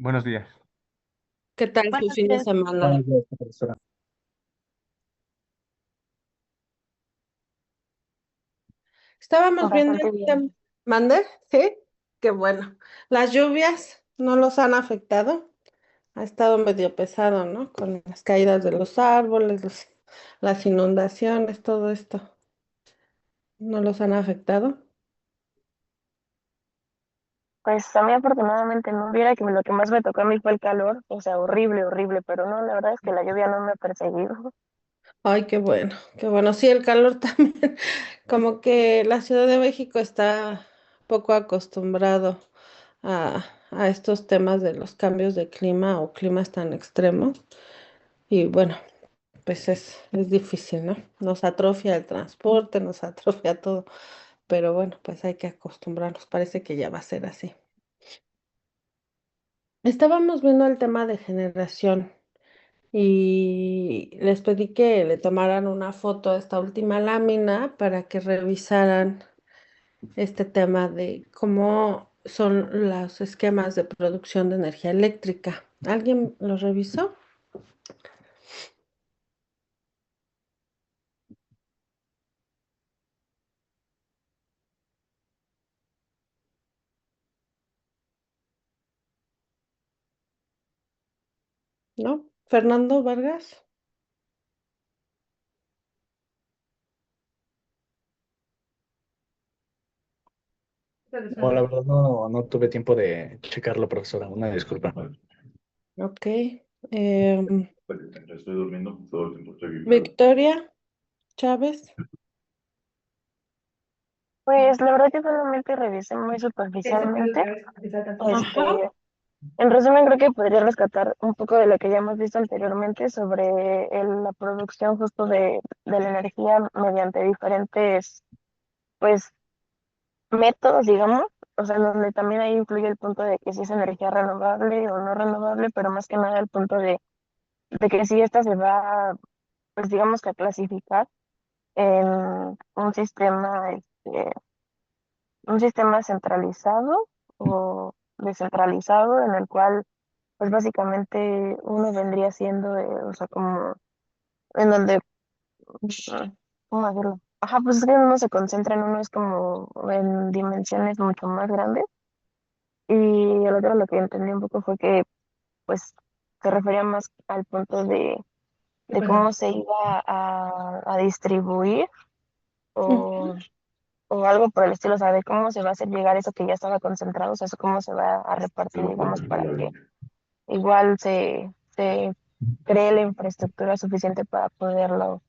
Buenos días. ¿Qué tal su Buenos fin de días. semana? Buenos días, profesora. Estábamos viendo Bastante el bien. tema. ¿Mande? Sí, qué bueno. Las lluvias no los han afectado. Ha estado medio pesado, ¿no? Con las caídas de los árboles, las inundaciones, todo esto. ¿No los han afectado? Pues a mí afortunadamente no hubiera que lo que más me tocó a mí fue el calor, o sea, horrible, horrible, pero no, la verdad es que la lluvia no me ha perseguido. Ay, qué bueno, qué bueno. Sí, el calor también. Como que la Ciudad de México está poco acostumbrado a estos temas de los cambios de clima o climas tan extremos. Y bueno, pues es difícil, ¿no? Nos atrofia el transporte, nos atrofia todo, pero bueno, pues hay que acostumbrarnos, parece que ya va a ser así. Estábamos viendo el tema de generación y les pedí que le tomaran una foto a esta última lámina para que revisaran este tema de cómo son los esquemas de producción de energía eléctrica. ¿Alguien lo revisó? ¿No? ¿Fernando Vargas? No, la verdad no tuve tiempo de checarlo, profesora. Una disculpa. Ok. Em, Estoy durmiendo, todo el tiempo estoy vibrando. Victoria Chávez. Pues la verdad yo solamente revisé muy superficialmente. Ajá. Este, en resumen creo que podría rescatar un poco de lo que ya hemos visto anteriormente sobre la producción justo de la energía mediante diferentes, pues, métodos, digamos. O sea, donde también ahí influye el punto de que si es energía renovable o no renovable, pero más que nada el punto de que si esta se va, pues digamos que a clasificar en un sistema centralizado o descentralizado, en el cual, pues básicamente uno vendría siendo, o sea, como en donde, ¿cómo decirlo? Ajá, pues es que uno se concentra en uno, es como en dimensiones mucho más grandes. Y el otro lo que entendí un poco fue que, pues, se refería más al punto de cómo se iba a distribuir o, Ujú. o algo por el estilo, o sea, de cómo se va a hacer llegar eso que ya estaba concentrado, o sea, eso cómo se va a repartir, Pero por digamos, para que ejemplo, igual se cree la infraestructura suficiente para poderlo,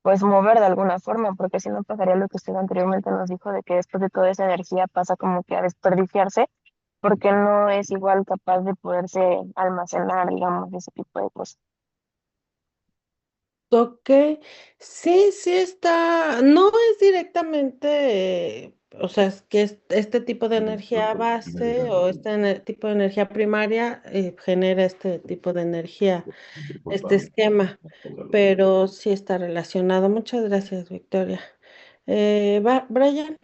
pues, mover de alguna forma, porque si no pasaría lo que usted anteriormente nos dijo, de que después de toda esa energía pasa como que a desperdiciarse, porque no es igual capaz de poderse almacenar, digamos, ese tipo de cosas. Ok, sí, sí está, no es directamente, o sea, es que este tipo de energía base o este tipo de energía primaria genera este tipo de energía, este esquema, pero sí está relacionado. Muchas gracias, Victoria. Brian.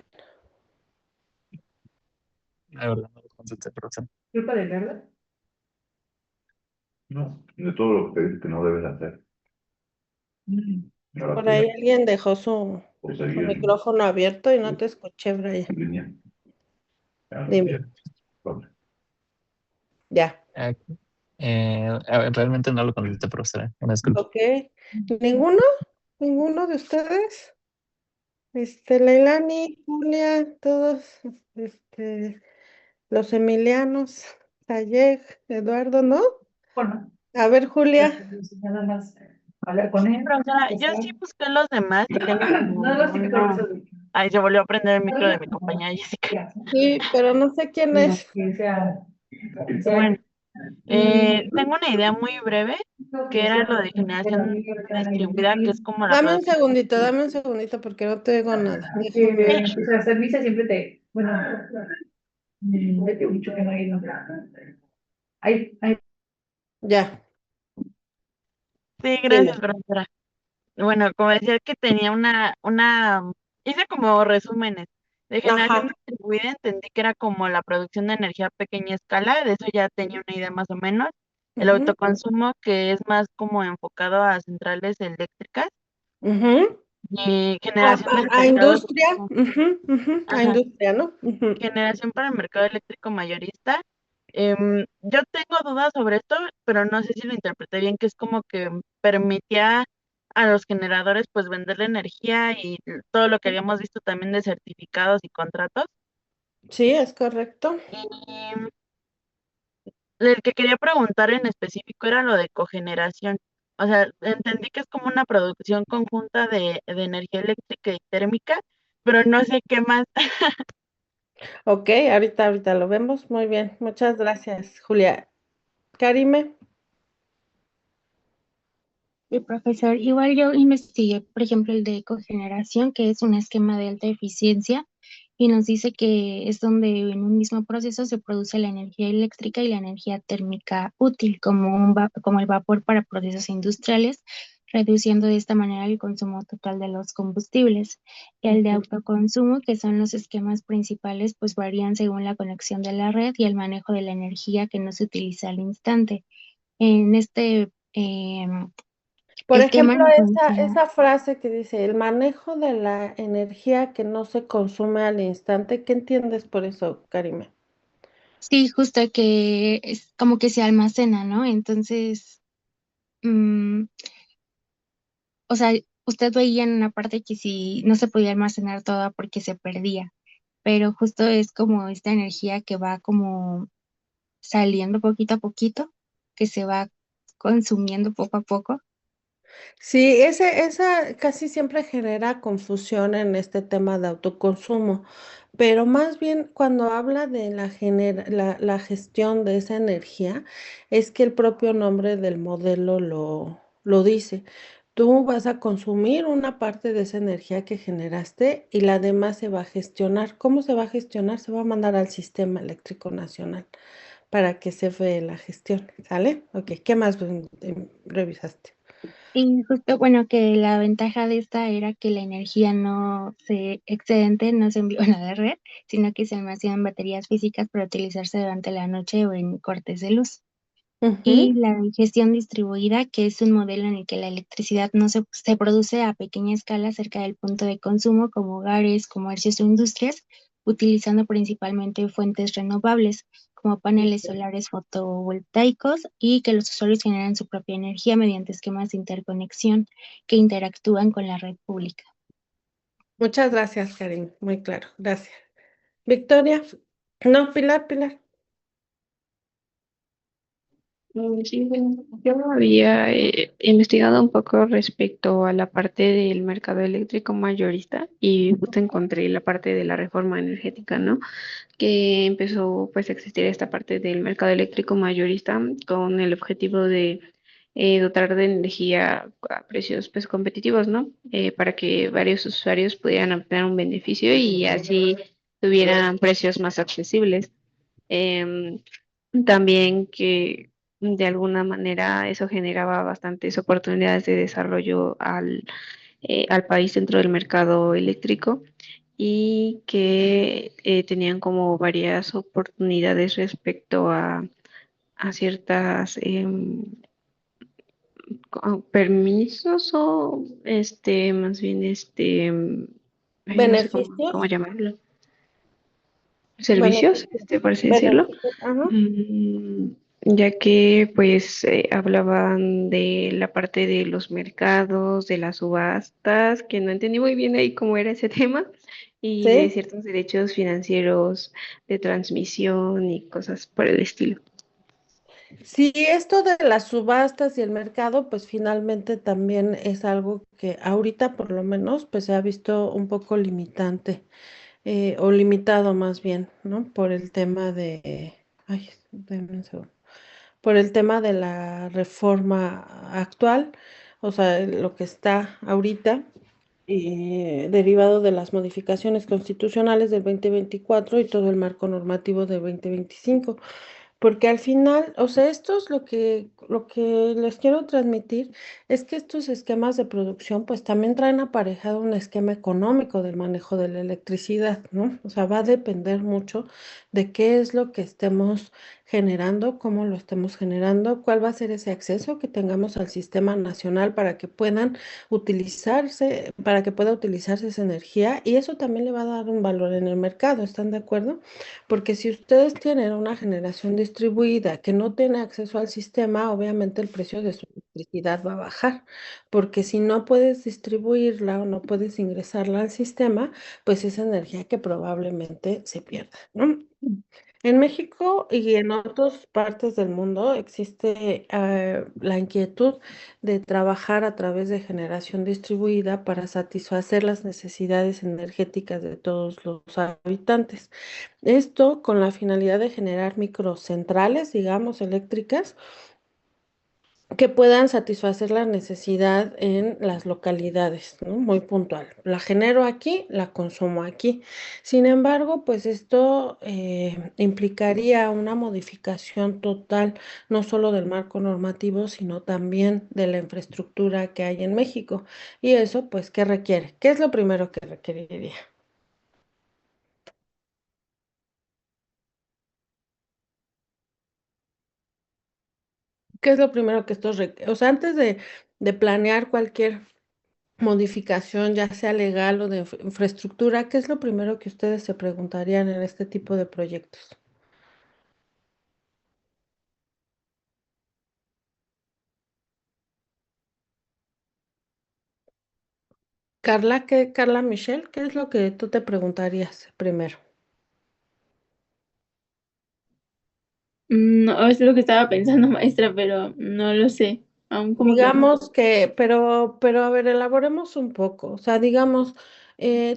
La verdad no lo consulté, profesora. ¿Culpa de Carla? no, de todo lo que te dice que no debes hacer. Ahora Por pues, ahí alguien dejó su seguir micrófono abierto y no te escuché, Brian. en línea. Ahora, Dime, Bien. vale. ya. Eh, a ver, realmente no lo consulté, profesora. Una disculpa. Ok. ¿Ninguno? ¿Ninguno de ustedes? Leilani, Julia, todos, este, los Emilianos, Sayeg, Eduardo, ¿no? Bueno, a ver, Julia. Nada más hablar con él. Profesora, yo Pasar. sí busqué los demás y tengo como Nada más que una... Ay, se volvió a prender el micro de mi compañera Jessica. Sí, pero no sé quién es. Sí. Bueno, Mm, tengo una idea muy breve, que era lo de generación distribuida, que es como la producción. dame un segundito porque no te digo nada. Sí, Déjame. O sea, servicio siempre te, bueno, te he dicho que no hay, no. Hay, Ya, sí, gracias, dime. profesora. Bueno, como decía que tenía hice como resúmenes De generación Ajá. distribuida entendí que era como la producción de energía a pequeña escala, de eso ya tenía una idea más o menos. El Ujú, autoconsumo, que es más como enfocado a centrales eléctricas ujú. y A, generación del a mercado, industria, ujú, ujú, a ajá, industria, ¿no? Ujú. generación para el mercado eléctrico mayorista. Yo tengo dudas sobre esto, pero no sé si lo interpreté bien, que es como que permitía a los generadores pues vender la energía y todo lo que habíamos visto también de certificados y contratos. Sí, es correcto. Y el que quería preguntar en específico era lo de cogeneración. O sea, entendí que es como una producción conjunta de energía eléctrica y térmica, pero no sé qué más. Ok, ahorita lo vemos. Muy bien. Muchas gracias, Julia. Karime. Mi profesor, igual yo investigué, por ejemplo, el de cogeneración, que es un esquema de alta eficiencia, y nos dice que es donde en un mismo proceso se produce la energía eléctrica y la energía térmica útil, como, como el vapor para procesos industriales, reduciendo de esta manera el consumo total de los combustibles. El de Ujú. autoconsumo, que son los esquemas principales, pues varían según la conexión de la red y el manejo de la energía que no se utiliza al instante. En este Por esquema ejemplo, nos esa menciona. frase que dice, el manejo de la energía que no se consume al instante, ¿qué entiendes por eso, Karime? Sí, justo que es como que se almacena, ¿no? Entonces, mm, o sea, usted veía en una parte que sí no se podía almacenar toda porque se perdía, pero justo es como esta energía que va como saliendo poquito a poquito, que se va consumiendo poco a poco. Sí, esa casi siempre genera confusión en este tema de autoconsumo, pero más bien cuando habla de la gestión de esa energía, es que el propio nombre del modelo lo dice. Tú vas a consumir una parte de esa energía que generaste y la demás se va a gestionar. ¿Cómo se va a gestionar? Se va a mandar al Sistema Eléctrico Nacional para que se vea la gestión, ¿sale? Ok, ¿qué más revisaste? Y justo, bueno, que la ventaja de esta era que la energía no se excedente no se envió a la red, sino que se almacena en baterías físicas para utilizarse durante la noche o en cortes de luz. Y Ujú. la gestión distribuida, que es un modelo en el que la electricidad no se produce a pequeña escala cerca del punto de consumo, como hogares, comercios o industrias, utilizando principalmente fuentes renovables, como paneles solares fotovoltaicos, y que los usuarios generan su propia energía mediante esquemas de interconexión que interactúan con la red pública. Muchas gracias, Karin. Muy claro. Gracias. Victoria. No, Pilar. Sí, bueno, yo había investigado un poco respecto a la parte del mercado eléctrico mayorista y justo encontré la parte de la reforma energética, ¿no? Que empezó pues a existir esta parte del mercado eléctrico mayorista con el objetivo de dotar de energía a precios pues competitivos, ¿no? Para que varios usuarios pudieran obtener un beneficio y así tuvieran precios más accesibles. Em, También que de alguna manera eso generaba bastantes oportunidades de desarrollo al país dentro del mercado eléctrico y que tenían como varias oportunidades respecto a ciertas permisos o más bien ay, no sé cómo Beneficios. llamarlo, servicios, Beneficios. por así decirlo. Beneficios. Ajá. Mm, ya que pues hablaban de la parte de los mercados, de las subastas, que no entendí muy bien ahí cómo era ese tema, y de Sí. ciertos derechos financieros de transmisión y cosas por el estilo. Sí, esto de las subastas y el mercado, pues finalmente también es algo que ahorita por lo menos pues se ha visto un poco limitante, o limitado más bien, ¿no? Por el tema ay, denme un segundo. Por el tema de la reforma actual, o sea, lo que está ahorita, derivado de las modificaciones constitucionales del 2024 y todo el marco normativo del 2025. Porque al final, o sea, esto es lo que les quiero transmitir, es que estos esquemas de producción pues también traen aparejado un esquema económico del manejo de la electricidad, ¿no? O sea, va a depender mucho de qué es lo que estemos generando, cómo lo estemos generando, cuál va a ser ese acceso que tengamos al sistema nacional para que puedan utilizarse, para que pueda utilizarse esa energía y eso también le va a dar un valor en el mercado, ¿están de acuerdo? Porque si ustedes tienen una generación distribuida que no tiene acceso al sistema, obviamente el precio de su electricidad va a bajar, porque si no puedes distribuirla o no puedes ingresarla al sistema, pues es energía que probablemente se pierda, ¿no? En México y en otras partes del mundo existe la inquietud de trabajar a través de generación distribuida para satisfacer las necesidades energéticas de todos los habitantes. Esto con la finalidad de generar microcentrales, digamos, eléctricas que puedan satisfacer la necesidad en las localidades, ¿no? Muy puntual. La genero aquí, la consumo aquí. Sin embargo, pues esto implicaría una modificación total, no solo del marco normativo, sino también de la infraestructura que hay en México. Y eso, pues, ¿qué requiere? ¿Qué es lo primero que requeriría? ¿Qué es lo primero que o sea, antes de planear cualquier modificación, ya sea legal o de infraestructura, ¿qué es lo primero que ustedes se preguntarían en este tipo de proyectos? Carla Michelle, ¿qué es lo que tú te preguntarías primero? No, es lo que estaba pensando, maestra, pero no lo sé. Aún como que no. Digamos que, pero a ver, elaboremos un poco. O sea, digamos,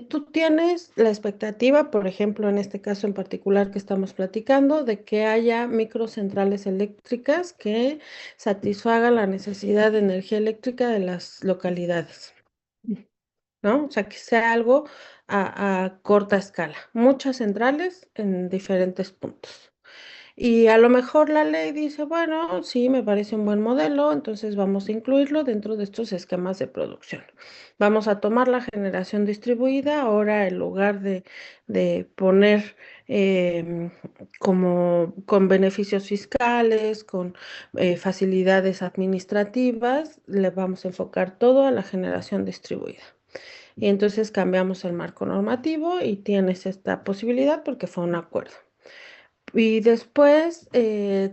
tú tienes la expectativa, por ejemplo, en este caso en particular que estamos platicando, de que haya microcentrales eléctricas que satisfagan la necesidad de energía eléctrica de las localidades, ¿no? O sea, que sea algo a corta escala, muchas centrales en diferentes puntos. Y a lo mejor la ley dice, bueno, sí, me parece un buen modelo, entonces vamos a incluirlo dentro de estos esquemas de producción. Vamos a tomar la generación distribuida, ahora en lugar de poner como con beneficios fiscales, con facilidades administrativas, le vamos a enfocar todo a la generación distribuida. Y entonces cambiamos el marco normativo y tienes esta posibilidad porque fue un acuerdo. Y después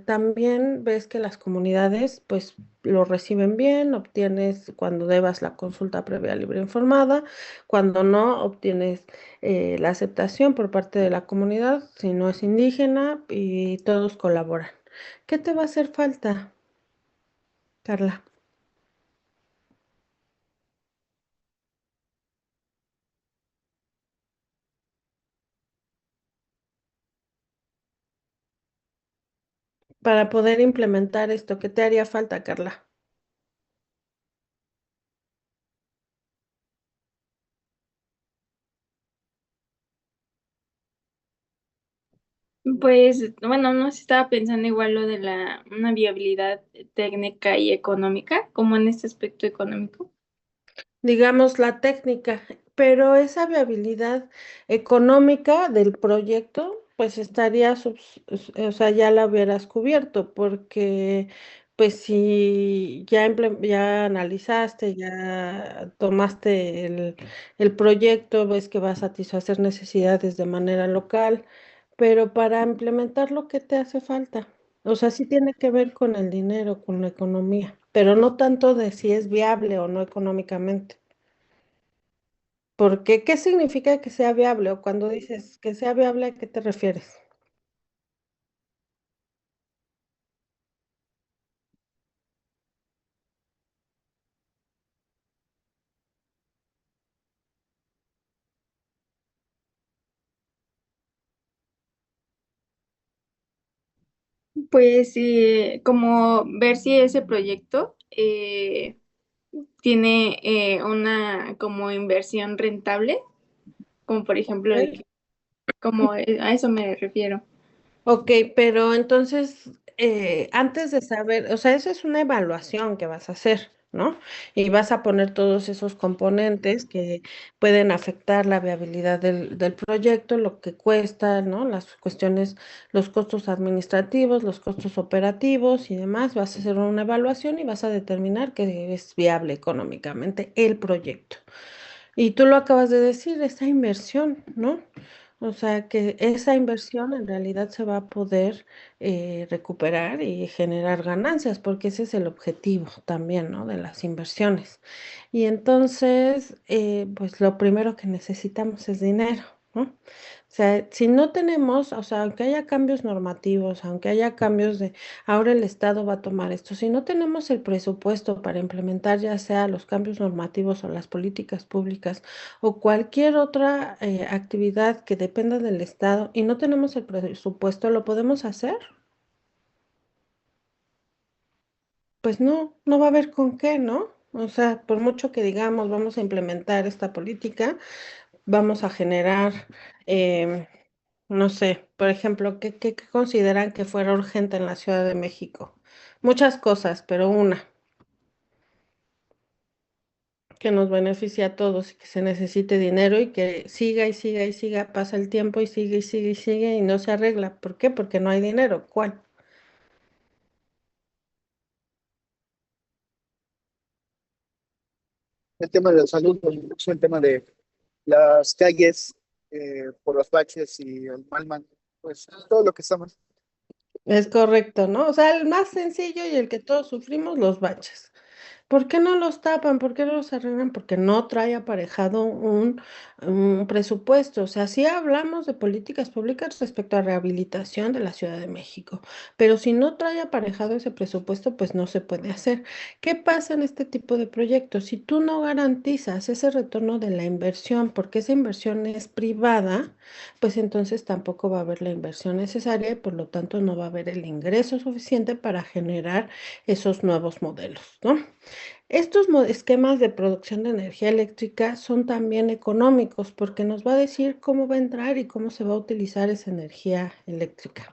también ves que las comunidades pues lo reciben bien, obtienes cuando debas la consulta previa libre informada, cuando no obtienes la aceptación por parte de la comunidad, si no es indígena y todos colaboran. ¿Qué te va a hacer falta, Carla, para poder implementar esto? ¿Qué te haría falta, Carla? Pues, bueno, no sé, estaba pensando igual lo de una viabilidad técnica y económica, como en este aspecto económico. Digamos, la técnica, pero esa viabilidad económica del proyecto, pues estaría, o sea, ya la hubieras cubierto, porque pues si ya, ya analizaste, ya tomaste el proyecto, ves que va a satisfacer necesidades de manera local, pero para implementar lo que te hace falta. O sea, sí tiene que ver con el dinero, con la economía, pero no tanto de si es viable o no económicamente. Porque, ¿qué significa que sea viable? O cuando dices que sea viable, ¿a qué te refieres? Pues como ver si ese proyecto tiene una como inversión rentable, como por ejemplo de Ok. que, como a eso me refiero. Ok, pero entonces, antes de saber, o sea, eso es una evaluación que vas a hacer, ¿no? Y vas a poner todos esos componentes que pueden afectar la viabilidad del proyecto, lo que cuesta, ¿no? Las cuestiones, los costos administrativos, los costos operativos y demás. Vas a hacer una evaluación y vas a determinar que es viable económicamente el proyecto. Y tú lo acabas de decir, esa inversión, ¿no? O sea, que esa inversión en realidad se va a poder recuperar y generar ganancias, porque ese es el objetivo también, ¿no? De las inversiones. Y entonces, pues lo primero que necesitamos es dinero, ¿no? O sea, si no tenemos, o sea, aunque haya cambios normativos, aunque haya cambios de, ahora el Estado va a tomar esto, si no tenemos el presupuesto para implementar ya sea los cambios normativos o las políticas públicas o cualquier otra actividad que dependa del Estado y no tenemos el presupuesto, ¿lo podemos hacer? Pues no, no va a haber con qué, ¿no? O sea, por mucho que digamos, vamos a implementar esta política, vamos a generar, em, no sé, por ejemplo, ¿qué consideran que fuera urgente en la Ciudad de México? Muchas cosas, pero una que nos beneficie a todos y que se necesite dinero y que siga y siga y siga, pasa el tiempo y sigue y sigue y sigue y no se arregla. ¿Por qué? Porque no hay dinero. ¿Cuál? El tema de la salud, incluso el tema de las calles por los baches y el malman, pues todo lo que estamos. Es correcto, ¿no? O sea, el más sencillo y el que todos sufrimos, los baches. ¿Por qué no los tapan? ¿Por qué no los arreglan? Porque no trae aparejado un presupuesto. O sea, sí hablamos de políticas públicas respecto a rehabilitación de la Ciudad de México, pero si no trae aparejado ese presupuesto, pues no se puede hacer. ¿Qué pasa en este tipo de proyectos? Si tú no garantizas ese retorno de la inversión, porque esa inversión es privada, pues entonces tampoco va a haber la inversión necesaria y por lo tanto no va a haber el ingreso suficiente para generar esos nuevos modelos, ¿no? Estos esquemas de producción de energía eléctrica son también económicos porque nos va a decir cómo va a entrar y cómo se va a utilizar esa energía eléctrica.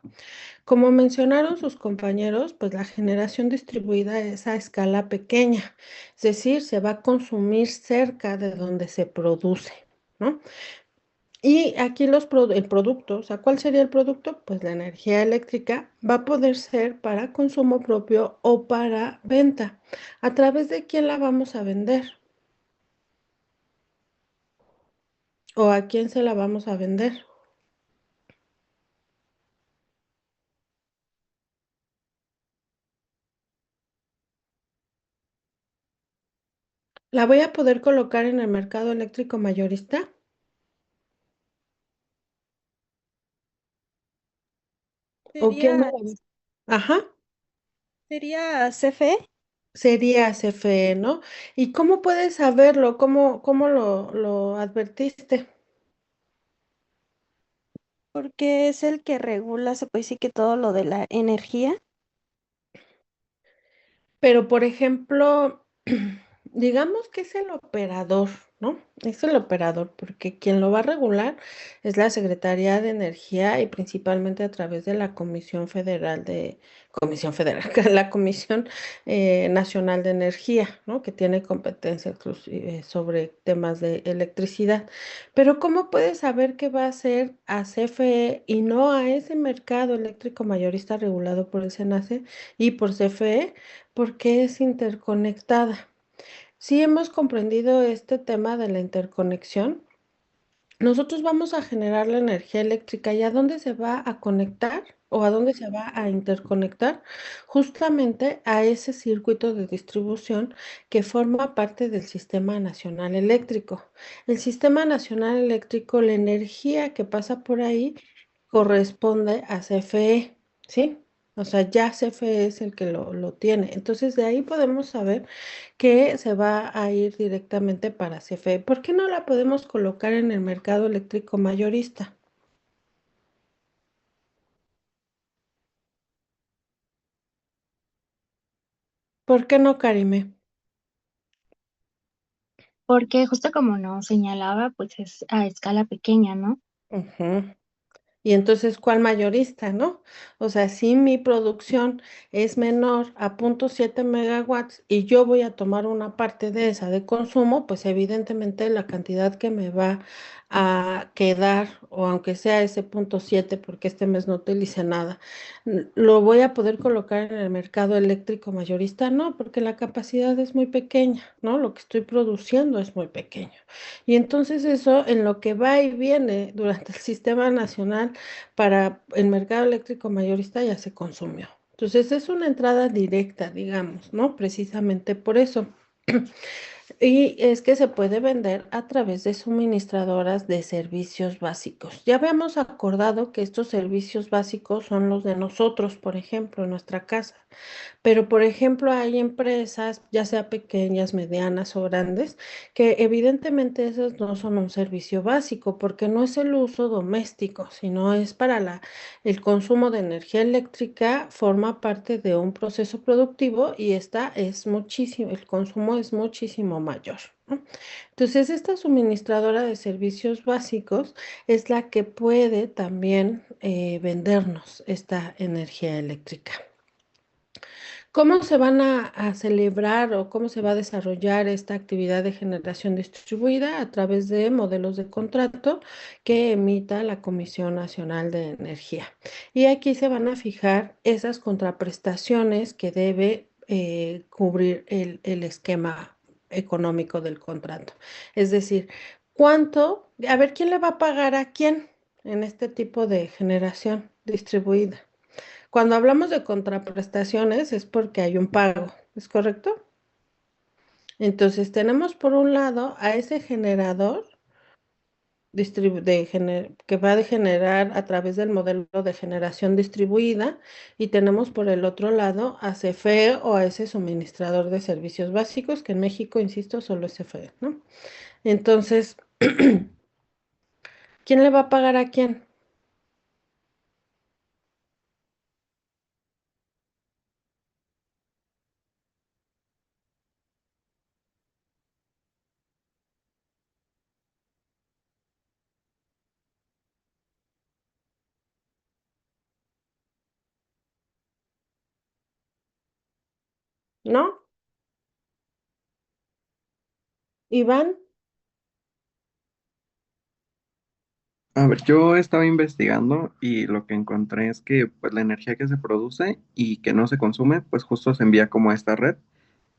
Como mencionaron sus compañeros, pues la generación distribuida es a escala pequeña, es decir, se va a consumir cerca de donde se produce, ¿no? Y aquí el producto, o sea, ¿cuál sería el producto? Pues la energía eléctrica va a poder ser para consumo propio o para venta. ¿A través de quién la vamos a vender? ¿O a quién se la vamos a vender? ¿La voy a poder colocar en el mercado eléctrico mayorista? ¿O quién me Sería, la... Ajá, sería CFE, sería CFE, ¿no? ¿Y cómo puedes saberlo? ¿Cómo lo advertiste? porque es el que regula, se puede decir que todo lo de la energía. Pero, por ejemplo, digamos que es el operador, ¿no? Es el operador, porque quien lo va a regular es la Secretaría de Energía y principalmente a través de la Comisión Federal, la Comisión Nacional de Energía, ¿no? Que tiene competencia sobre temas de electricidad. Pero ¿cómo puedes saber que va a ser a CFE y no a ese mercado eléctrico mayorista regulado por el SENACE y por CFE? Porque es interconectada. Si hemos comprendido este tema de la interconexión, nosotros vamos a generar la energía eléctrica y ¿a dónde se va a conectar o a dónde se va a interconectar? Justamente a ese circuito de distribución que forma parte del Sistema Nacional Eléctrico. El Sistema Nacional Eléctrico, la energía que pasa por ahí corresponde a CFE, ¿sí? O sea, ya CFE es el que lo tiene. Entonces, de ahí podemos saber que se va a ir directamente para CFE. ¿Por qué no la podemos colocar en el mercado eléctrico mayorista? ¿Por qué no, Karime? Porque justo como nos señalaba, pues es a escala pequeña, ¿no? Ujú. Y entonces, ¿cuál mayorista, no? O sea, si mi producción es menor a 0,7 megawatts y yo voy a tomar una parte de esa de consumo, pues evidentemente la cantidad que me va a quedar, o aunque sea ese 0,7, porque este mes no utilicé nada, lo voy a poder colocar en el mercado eléctrico mayorista, no, porque la capacidad es muy pequeña, ¿no? Lo que estoy produciendo es muy pequeño. Y entonces eso en lo que va y viene durante el sistema nacional para el mercado eléctrico mayorista ya se consumió. Entonces es una entrada directa, digamos, ¿no? Precisamente por eso. Y es que se puede vender a través de suministradoras de servicios básicos. Ya habíamos acordado que estos servicios básicos son los de nosotros, por ejemplo, en nuestra casa. Pero, por ejemplo, hay empresas, ya sea pequeñas, medianas o grandes, que evidentemente esas no son un servicio básico porque no es el uso doméstico, sino es para el consumo de energía eléctrica, forma parte de un proceso productivo y esta es muchísimo, el consumo es muchísimo mayor, ¿no? Entonces, esta suministradora de servicios básicos es la que puede también vendernos esta energía eléctrica. ¿Cómo se van a celebrar o cómo se va a desarrollar esta actividad de generación distribuida? A través de modelos de contrato que emita la Comisión Nacional de Energía. Y aquí se van a fijar esas contraprestaciones que debe cubrir el esquema económico del contrato. Es decir, ¿cuánto? A ver, ¿quién le va a pagar a quién en este tipo de generación distribuida? Cuando hablamos de contraprestaciones es porque hay un pago, ¿es correcto? Entonces tenemos por un lado a ese generador que va a generar a través del modelo de generación distribuida y tenemos por el otro lado a CFE o a ese suministrador de servicios básicos, que en México, insisto, solo es CFE, ¿no? Entonces, ¿quién le va a pagar a quién? ¿No? Iván, A ver, yo estaba investigando y lo que encontré es que pues la energía que se produce y que no se consume, pues justo se envía como a esta red.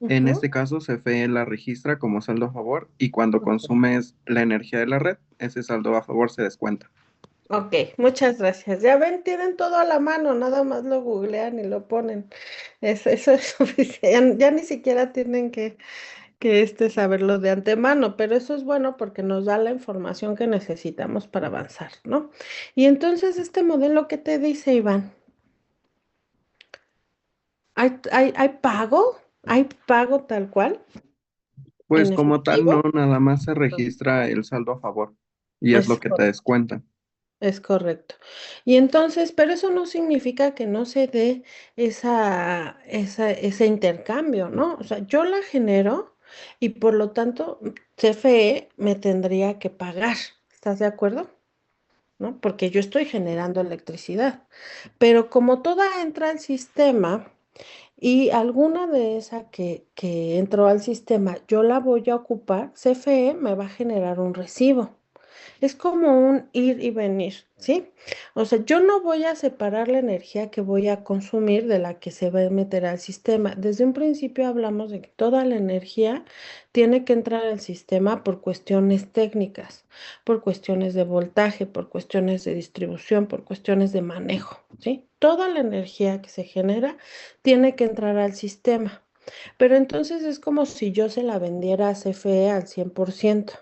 En ujú, este caso, CFE la registra como saldo a favor y cuando consumes la energía de la red, ese saldo a favor se descuenta. ok, muchas gracias. Ya ven, tienen todo a la mano, nada más lo googlean y lo ponen. Eso es suficiente. Ya ni siquiera tienen que saberlo de antemano, pero eso es bueno porque nos da la información que necesitamos para avanzar, ¿no? Y entonces, este modelo, ¿qué te dice, Iván? ¿Hay pago? ¿Hay pago tal cual? Pues ¿En como tal, no, efectivo? nada más se registra el saldo a favor y es lo Es que te descuenta. Es correcto. Y entonces, pero eso no significa que no se dé ese intercambio, ¿no? O sea, yo la genero y por lo tanto CFE me tendría que pagar. ¿Estás de acuerdo? ¿No? Porque yo estoy generando electricidad. Pero como toda entra al sistema y alguna de esa que entró al sistema yo la voy a ocupar, CFE me va a generar un recibo. Es como un ir y venir, ¿sí? O sea, yo no voy a separar la energía que voy a consumir de la que se va a meter al sistema. Desde un principio hablamos de que toda la energía tiene que entrar al sistema por cuestiones técnicas, por cuestiones de voltaje, por cuestiones de distribución, por cuestiones de manejo, ¿sí? Toda la energía que se genera tiene que entrar al sistema. Pero entonces es como si yo se la vendiera a CFE al 100%.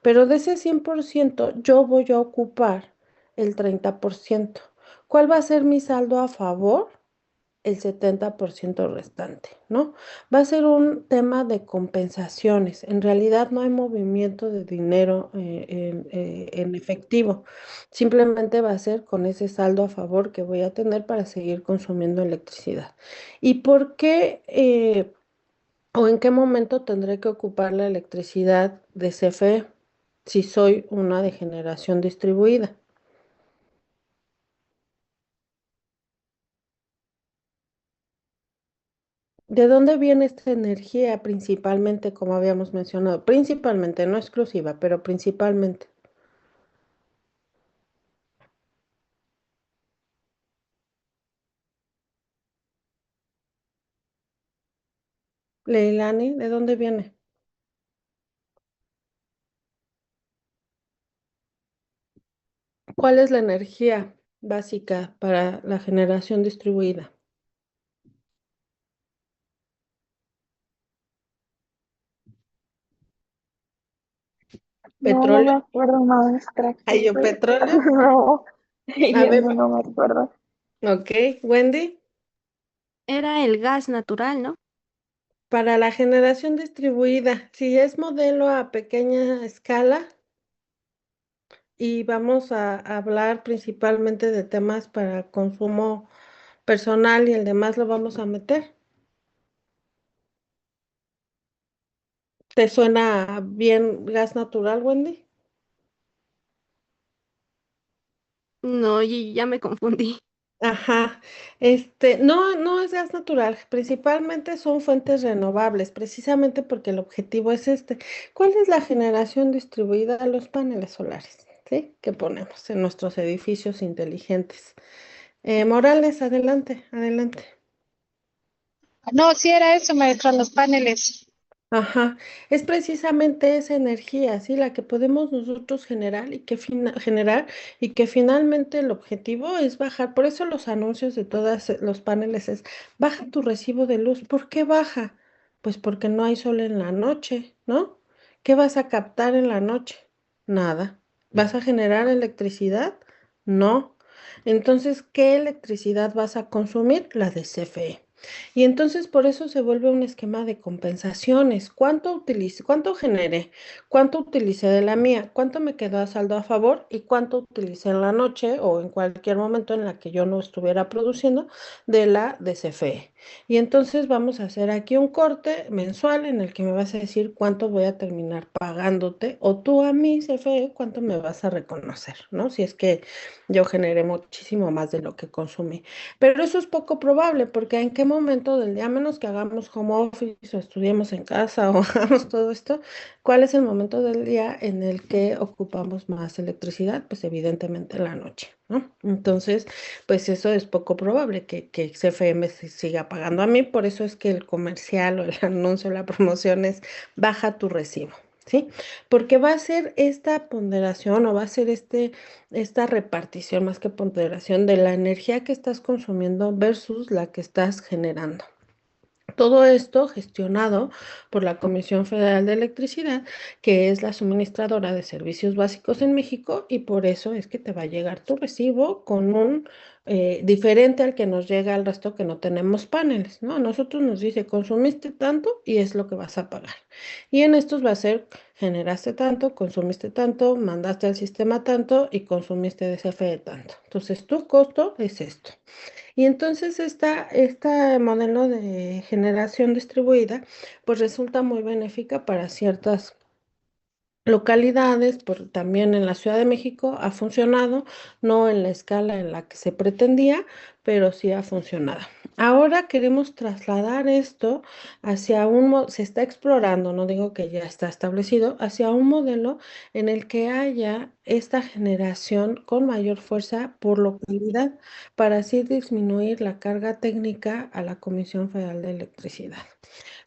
Pero de ese 100% yo voy a ocupar el 30%. ¿Cuál va a ser mi saldo a favor? El 70% restante, ¿no? Va a ser un tema de compensaciones. En realidad no hay movimiento de dinero en efectivo. Simplemente va a ser con ese saldo a favor que voy a tener para seguir consumiendo electricidad. ¿Y por qué o en qué momento tendré que ocupar la electricidad de CFE si soy una de generación distribuida? ¿De dónde viene esta energía principalmente, como habíamos mencionado? Principalmente, no exclusiva, pero principalmente. Leilani, ¿de dónde viene? ¿Cuál es la energía básica para la generación distribuida? No, no me ¿Petróleo? acuerdo, maestra. ¿Hay yo petróleo? No, A yo ver, no me acuerdo. ok, Wendy. Era el gas natural, ¿no? Para la generación distribuida, si es modelo a pequeña escala y vamos a hablar principalmente de temas para consumo personal y el demás lo vamos a meter. ¿Te suena bien gas natural, Wendy? No, y ya me confundí. Ajá, no es gas natural, principalmente son fuentes renovables, precisamente porque el objetivo es este. ¿Cuál es la generación distribuida de los paneles solares? ¿Sí? Que ponemos en nuestros edificios inteligentes. Morales, adelante, adelante. No, sí era eso, maestra, los paneles. Ajá, es precisamente esa energía, ¿sí? La que podemos nosotros generar generar y que finalmente el objetivo es bajar. Por eso los anuncios de todos los paneles es, baja tu recibo de luz. ¿Por qué baja? Pues porque no hay sol en la noche, ¿no? ¿Qué vas a captar en la noche? Nada. ¿Vas a generar electricidad? No. Entonces, ¿qué electricidad vas a consumir? La de CFE. Y entonces por eso se vuelve un esquema de compensaciones. ¿Cuánto utilicé, cuánto generé? ¿Cuánto utilicé de la mía? ¿Cuánto me quedó a saldo a favor? ¿Y cuánto utilicé en la noche o en cualquier momento en la que yo no estuviera produciendo de la DCFE? Y entonces vamos a hacer aquí un corte mensual en el que me vas a decir cuánto voy a terminar pagándote o tú a mí, CFE, cuánto me vas a reconocer, ¿no? Si es que yo generé muchísimo más de lo que consumí. Pero eso es poco probable, porque en qué momento del día, a menos que hagamos home office o estudiemos en casa o hagamos todo esto, ¿cuál es el momento del día en el que ocupamos más electricidad? Pues evidentemente en la noche, ¿no? Entonces, pues eso es poco probable que CFM se siga pagando a mí, por eso es que el comercial o el anuncio, la promoción es baja tu recibo. ¿Sí? Porque va a ser esta ponderación o va a ser esta repartición más que ponderación de la energía que estás consumiendo versus la que estás generando. Todo esto gestionado por la Comisión Federal de Electricidad, que es la suministradora de servicios básicos en México, y por eso es que te va a llegar tu recibo con un diferente al que nos llega al resto que no tenemos paneles, ¿no? A nosotros nos dice, consumiste tanto y es lo que vas a pagar. Y en estos va a ser, generaste tanto, consumiste tanto, mandaste al sistema tanto y consumiste de CFE tanto. Entonces, tu costo es esto. Y entonces esta modelo de generación distribuida, pues resulta muy benéfica para ciertas localidades, también en la Ciudad de México ha funcionado, no en la escala en la que se pretendía, pero sí ha funcionado. Ahora queremos trasladar esto hacia se está explorando, no digo que ya está establecido, hacia un modelo en el que haya esta generación con mayor fuerza por localidad para así disminuir la carga técnica a la Comisión Federal de Electricidad.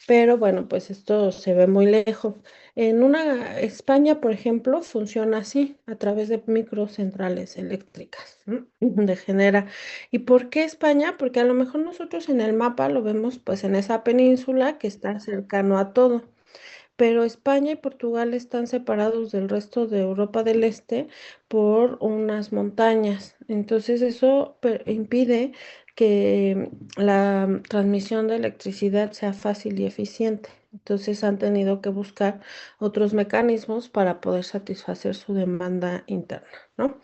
Pero bueno, pues esto se ve muy lejos. En una España, por ejemplo, funciona así, a través de microcentrales eléctricas, ¿no? De genera. ¿Y por qué España? Porque a lo mejor nosotros en el mapa lo vemos pues en esa península que está cercano a todo, pero España y Portugal están separados del resto de Europa del Este por unas montañas. Entonces eso impide que la transmisión de electricidad sea fácil y eficiente. Entonces han tenido que buscar otros mecanismos para poder satisfacer su demanda interna, ¿no?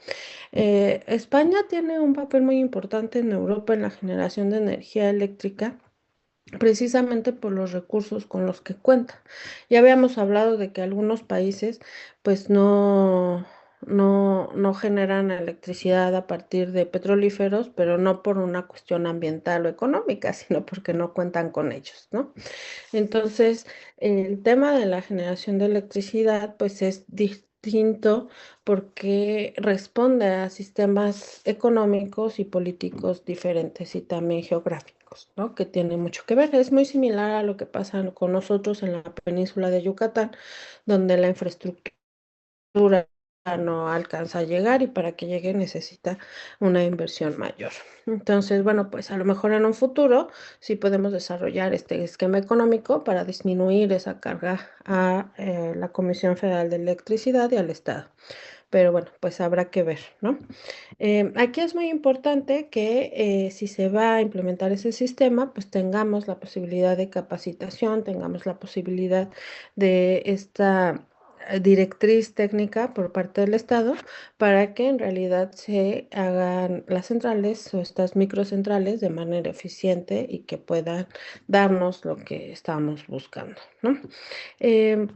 España tiene un papel muy importante en Europa en la generación de energía eléctrica precisamente por los recursos con los que cuenta. Ya habíamos hablado de que algunos países pues no generan electricidad a partir de petrolíferos, pero no por una cuestión ambiental o económica, sino porque no cuentan con ellos, ¿no? Entonces, el tema de la generación de electricidad, pues es distinto porque responde a sistemas económicos y políticos diferentes y también geográficos, ¿no? Que tiene mucho que ver. Es muy similar a lo que pasa con nosotros en la península de Yucatán, donde la infraestructura no alcanza a llegar y para que llegue necesita una inversión mayor. Entonces, bueno, pues a lo mejor en un futuro sí podemos desarrollar este esquema económico para disminuir esa carga a la Comisión Federal de Electricidad y al Estado. Pero bueno, pues habrá que ver, ¿no? Aquí es muy importante que si se va a implementar ese sistema, pues tengamos la posibilidad de capacitación, tengamos la posibilidad de esta directriz técnica por parte del Estado para que en realidad se hagan las centrales o estas microcentrales de manera eficiente y que puedan darnos lo que estamos buscando, ¿no? Em,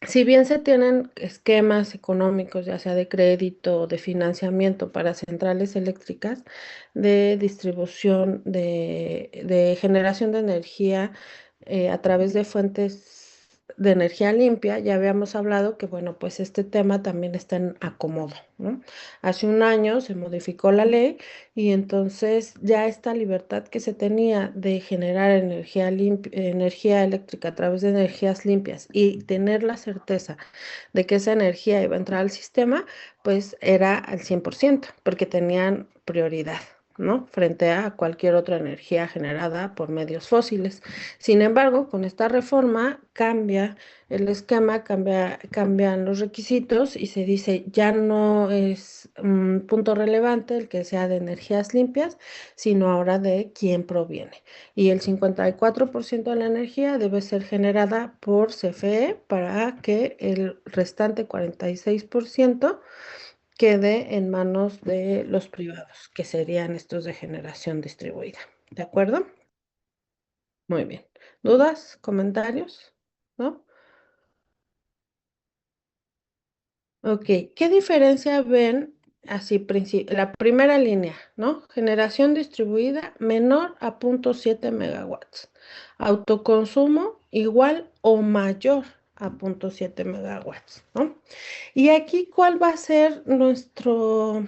si bien se tienen esquemas económicos, ya sea de crédito o de financiamiento para centrales eléctricas, de distribución, de generación de energía a través de fuentes de energía limpia, ya habíamos hablado que, bueno, pues este tema también está en acomodo, ¿no? Hace un año se modificó la ley y entonces ya esta libertad que se tenía de generar energía energía eléctrica a través de energías limpias y tener la certeza de que esa energía iba a entrar al sistema, pues era al 100%, porque tenían prioridad, ¿no? Frente a cualquier otra energía generada por medios fósiles. Sin embargo, con esta reforma cambia el esquema, cambian los requisitos y se dice ya no es un punto relevante el que sea de energías limpias, sino ahora de quién proviene. Y el 54% de la energía debe ser generada por CFE para que el restante 46% quede en manos de los privados, que serían estos de generación distribuida. ¿De acuerdo? Muy bien. ¿Dudas? ¿Comentarios? ¿No? Ok, ¿qué diferencia ven así? La primera línea, ¿no? Generación distribuida menor a 0,7 megawatts. Autoconsumo igual o mayor a 0,7 megawatts, ¿no? Y aquí, ¿cuál va a ser nuestro,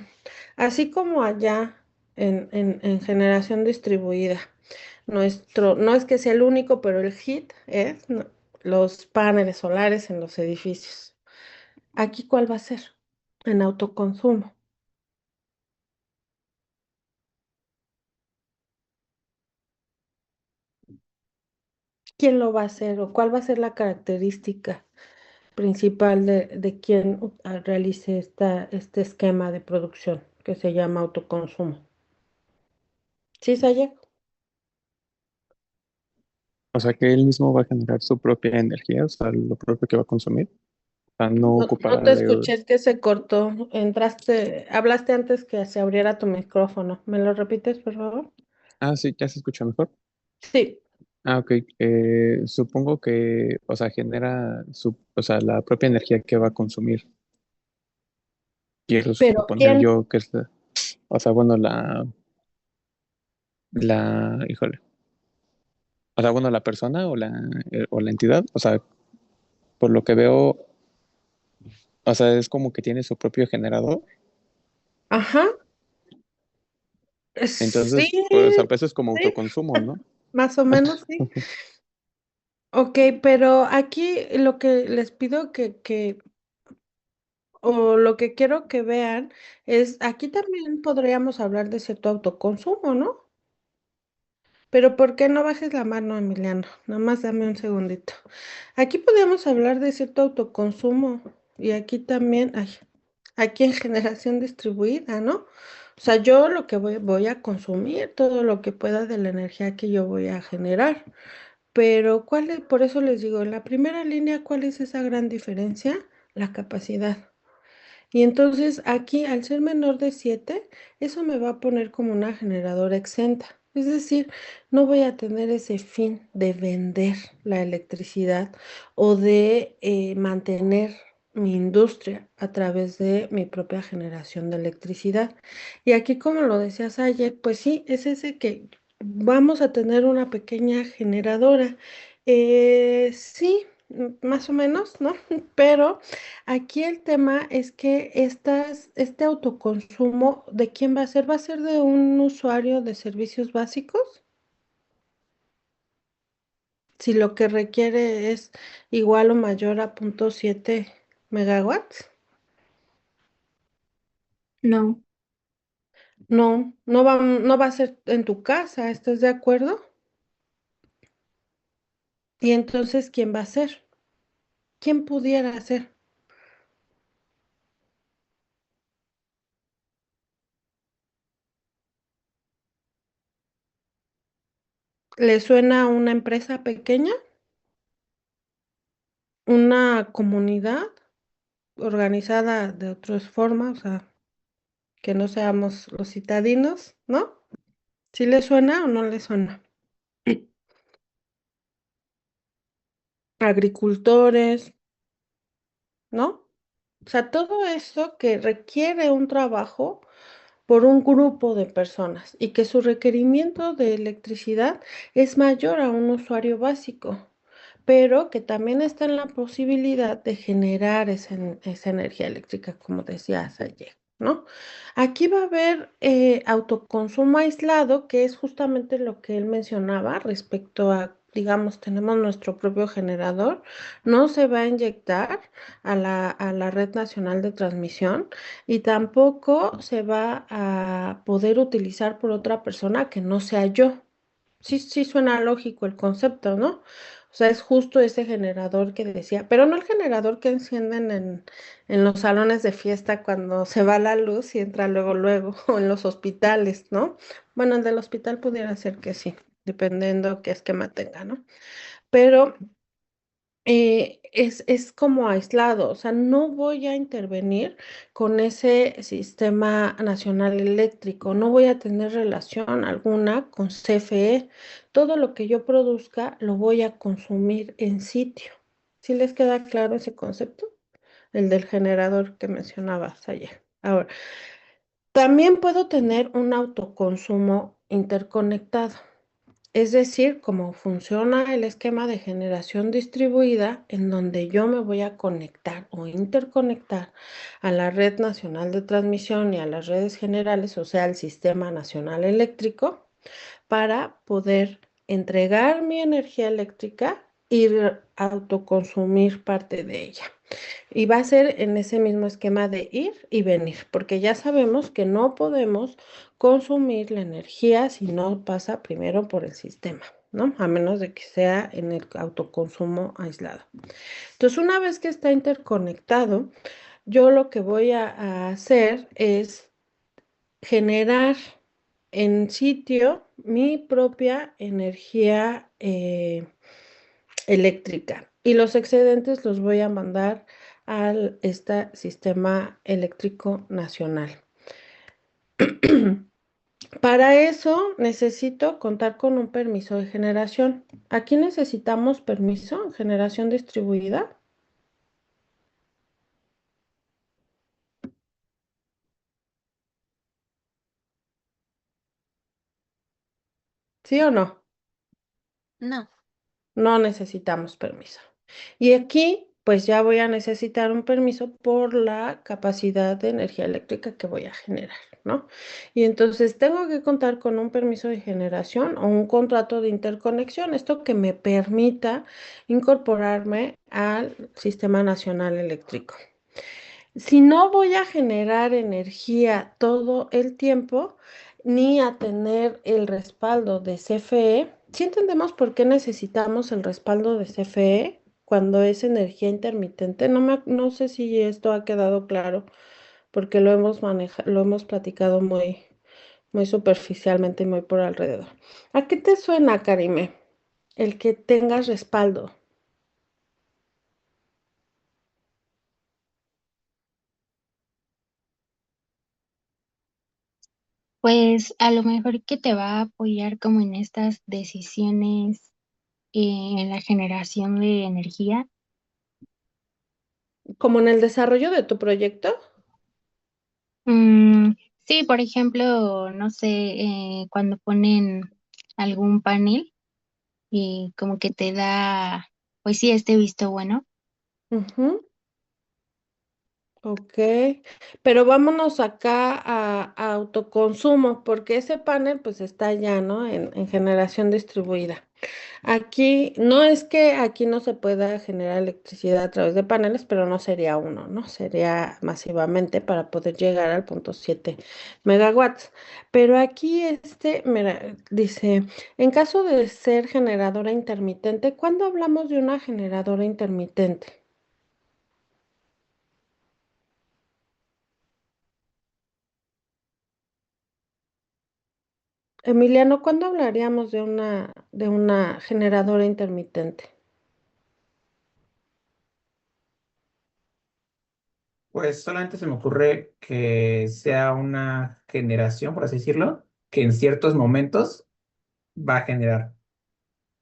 así como allá en generación distribuida? No es que sea el único, pero el hit es, ¿no?, los paneles solares en los edificios. Aquí, ¿cuál va a ser? En autoconsumo. ¿Quién lo va a hacer o cuál va a ser la característica principal de quien realice este esquema de producción que se llama autoconsumo? ¿Sí, Saya? O sea que él mismo va a generar su propia energía, o sea, lo propio que va a consumir, para no No ocupará te de... escuché, es que se cortó. Hablaste antes que se abriera tu micrófono. ¿Me lo repites, por favor? Ah, sí, ya se escucha mejor. Sí, Ah, ok. Supongo que, o sea, genera o sea, la propia energía que va a consumir. Quiero pero suponer ¿quién? yo que es o sea, bueno, híjole. O sea, bueno, la persona o la entidad, o sea, por lo que veo, o sea, es como que tiene su propio generador. Ajá. Sí, Entonces, pues a veces es como sí, autoconsumo, ¿no? más o menos, sí. Ok, pero aquí lo que les pido o lo que quiero que vean es, aquí también podríamos hablar de cierto autoconsumo, ¿no? Pero ¿por qué no bajes la mano, Emiliano? Nada más dame un segundito. Aquí podemos hablar de cierto autoconsumo y aquí también, ay, aquí en generación distribuida, ¿no? O sea, yo lo que voy a consumir, todo lo que pueda de la energía que yo voy a generar. Pero por eso les digo, en la primera línea, ¿cuál es esa gran diferencia? La capacidad. Y entonces aquí, al ser menor de 7, eso me va a poner como una generadora exenta. Es decir, no voy a tener ese fin de vender la electricidad o de mantener mi industria a través de mi propia generación de electricidad. Y aquí, como lo decías ayer, pues sí, es ese que vamos a tener una pequeña generadora. Sí, más o menos, ¿no? Pero aquí el tema es que este autoconsumo, ¿de quién va a ser? ¿Va a ser de un usuario de servicios básicos? Si lo que requiere es igual o mayor a 0,7 megawatts. No, No, no va a ser en tu casa, ¿estás de acuerdo? Y entonces, ¿quién va a ser? ¿Quién pudiera ser? ¿Le suena a una empresa pequeña? ¿Una comunidad organizada de otras formas? O sea, que no seamos los citadinos, ¿no? ¿Sí le suena o no le suena? Agricultores, ¿no? O sea, todo eso que requiere un trabajo por un grupo de personas y que su requerimiento de electricidad es mayor a un usuario básico, pero que también está en la posibilidad de generar esa energía eléctrica, como decías ayer, ¿no? Aquí va a haber autoconsumo aislado, que es justamente lo que él mencionaba respecto a, digamos, tenemos nuestro propio generador, no se va a inyectar a la red nacional de transmisión y tampoco se va a poder utilizar por otra persona que no sea yo. Sí, sí suena lógico el concepto, ¿no? O sea, es justo ese generador que decía, pero no el generador que encienden en los salones de fiesta cuando se va la luz y entra luego, luego, o en los hospitales, ¿no? Bueno, el del hospital pudiera ser que sí, dependiendo qué esquema tenga, ¿no? Pero es como aislado, o sea, no voy a intervenir con ese sistema nacional eléctrico, no voy a tener relación alguna con CFE. Todo lo que yo produzca lo voy a consumir en sitio. ¿Sí les queda claro ese concepto? El del generador que mencionabas ayer. Ahora, también puedo tener un autoconsumo interconectado. Es decir, cómo funciona el esquema de generación distribuida en donde yo me voy a conectar o interconectar a la red nacional de transmisión y a las redes generales, o sea, al sistema nacional eléctrico, para poder entregar mi energía eléctrica y autoconsumir parte de ella. Y va a ser en ese mismo esquema de ir y venir, porque ya sabemos que no podemos consumir la energía si no pasa primero por el sistema, ¿no? A menos de que sea en el autoconsumo aislado. Entonces, una vez que está interconectado, yo lo que voy a hacer es generar en sitio mi propia energía eléctrica y los excedentes los voy a mandar al este sistema eléctrico nacional. Para eso necesito contar con un permiso de generación. ¿Aquí necesitamos permiso en generación distribuida? ¿Sí o no? No. No necesitamos permiso. Y aquí, pues ya voy a necesitar un permiso por la capacidad de energía eléctrica que voy a generar, ¿no? Y entonces tengo que contar con un permiso de generación o un contrato de interconexión, esto que me permita incorporarme al Sistema Nacional Eléctrico. Si no voy a generar energía todo el tiempo, ni a tener el respaldo de CFE, ¿sí entendemos por qué necesitamos el respaldo de CFE cuando es energía intermitente? No sé si esto ha quedado claro, porque lo hemos platicado muy, muy superficialmente y muy por alrededor. ¿A qué te suena, Karime, el que tengas respaldo? pues a lo mejor que te va a apoyar como en estas decisiones en la generación de energía, como en el desarrollo de tu proyecto. Mm, sí, por ejemplo, no sé, cuando ponen algún panel y como que te da, pues sí, este visto bueno. Ujú. Ok, pero vámonos acá a autoconsumo, porque ese panel pues está ya, ¿no? En generación distribuida. Aquí, no es que aquí no se pueda generar electricidad a través de paneles, pero no sería uno, ¿no? Sería masivamente para poder llegar al punto 7 megawatts. Pero aquí mira, dice, en caso de ser generadora intermitente, ¿cuándo hablamos de una generadora intermitente? Emiliano, ¿cuándo hablaríamos de una generadora intermitente? Pues solamente se me ocurre que sea una generación, por así decirlo, que en ciertos momentos va a generar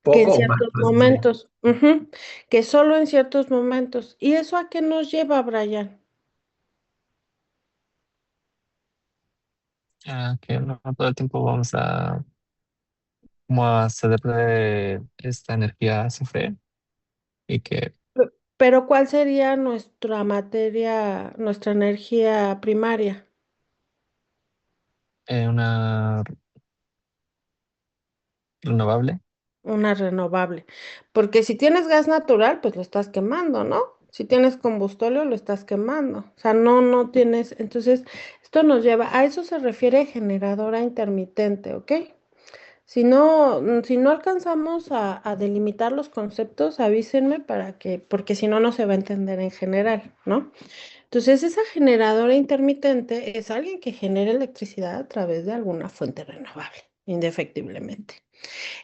Que en poco o más, ciertos por así decirlo. momentos, ujú, que solo en ciertos momentos. ¿Y eso a qué nos lleva, Brian? Que no todo el tiempo vamos a como a ceder de esta energía a CFE y que Pero ¿cuál sería nuestra materia, nuestra energía primaria? una renovable. Una renovable. Porque si tienes gas natural, pues lo estás quemando, ¿no? Si tienes combustóleo, lo estás quemando. O sea, no tienes. Entonces, esto nos lleva, a eso se refiere generadora intermitente, ¿ok? Si no alcanzamos a delimitar los conceptos, avísenme porque si no, no se va a entender en general, ¿no? Entonces, esa generadora intermitente es alguien que genera electricidad a través de alguna fuente renovable, indefectiblemente.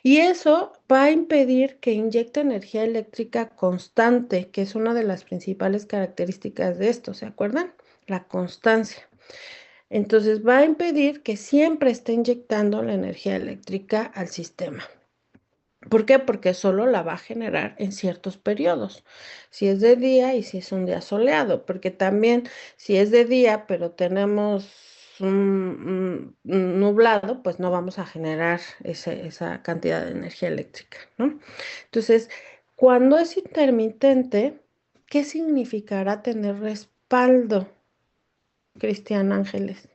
Y eso va a impedir que inyecte energía eléctrica constante, que es una de las principales características de esto, ¿se acuerdan? La constancia. Entonces va a impedir que siempre esté inyectando la energía eléctrica al sistema. ¿Por qué? Porque solo la va a generar en ciertos periodos, si es de día y si es un día soleado, porque también si es de día, pero tenemos un nublado, pues no vamos a generar esa cantidad de energía eléctrica, ¿no? Entonces, cuando es intermitente, ¿qué significará tener respaldo, Cristian Ángeles?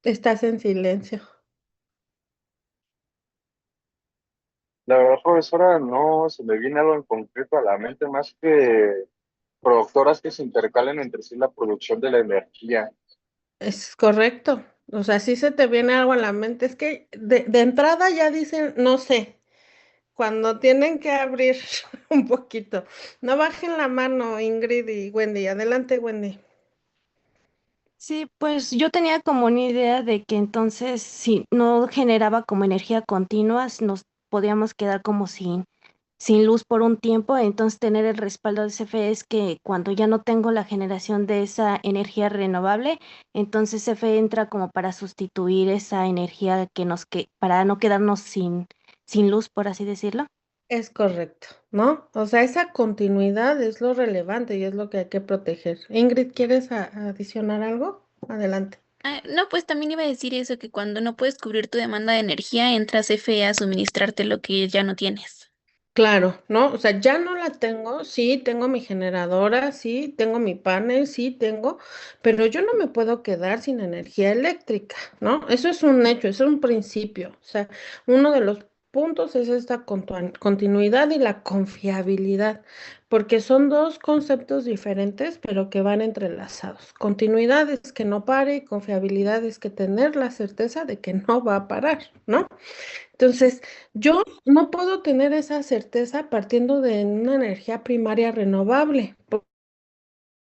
Estás en silencio. La verdad, profesora, no se me viene algo en concreto a la mente más que productoras que se intercalen entre sí la producción de la energía. Es correcto. O sea, si se te viene algo a la mente, es que de entrada ya dicen, no sé, cuando tienen que abrir un poquito. No bajen la mano, Ingrid y Wendy. Adelante, Wendy. Sí, pues yo tenía como una idea de que entonces si no generaba como energía continua, nos podíamos quedar como sin luz por un tiempo, entonces tener el respaldo de CFE es que cuando ya no tengo la generación de esa energía renovable, entonces CFE entra como para sustituir esa energía para no quedarnos sin luz, por así decirlo. Es correcto, ¿no? O sea, esa continuidad es lo relevante y es lo que hay que proteger. Ingrid, ¿quieres adicionar algo? Adelante. No, pues también iba a decir eso, que cuando no puedes cubrir tu demanda de energía, entras CFE a suministrarte lo que ya no tienes. Claro, ¿no? O sea, ya no la tengo, sí, tengo mi generadora, sí, tengo mi panel, sí, tengo, pero yo no me puedo quedar sin energía eléctrica, ¿no? Eso es un hecho, eso es un principio. O sea, uno de los puntos es esta continuidad y la confiabilidad, porque son dos conceptos diferentes, pero que van entrelazados. Continuidad es que no pare y confiabilidad es que tener la certeza de que no va a parar, ¿no? Entonces, yo no puedo tener esa certeza partiendo de una energía primaria renovable, por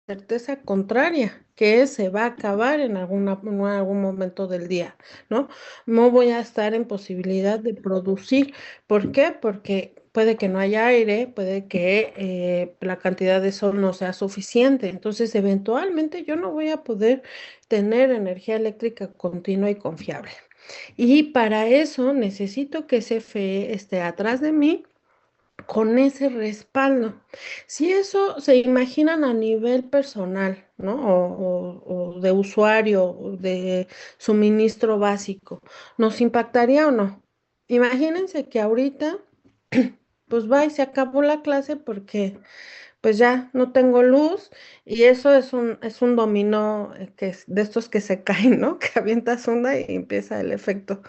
certeza contraria, que se va a acabar en algún momento del día, ¿no? No voy a estar en posibilidad de producir. ¿Por qué? Porque puede que no haya aire, puede que la cantidad de sol no sea suficiente. Entonces, eventualmente yo no voy a poder tener energía eléctrica continua y confiable. Y para eso necesito que CFE esté atrás de mí con ese respaldo. Si eso se imaginan a nivel personal, ¿no? O de usuario, o de suministro básico, ¿nos impactaría o no? Imagínense que ahorita, pues va y se acabó la clase porque pues ya no tengo luz y eso es un dominó de estos que se caen, ¿no? Que avientas una y empieza el efecto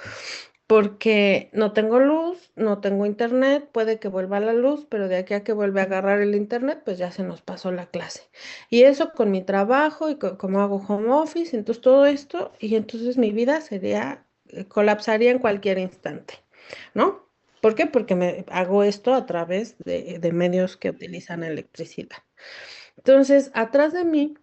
porque no tengo luz, no tengo internet, puede que vuelva la luz, pero de aquí a que vuelve a agarrar el internet, pues ya se nos pasó la clase. Y eso con mi trabajo y como hago home office, entonces todo esto, y entonces mi vida sería, colapsaría en cualquier instante, ¿no? ¿Por qué? Porque me hago esto a través de medios que utilizan electricidad. Entonces, atrás de mí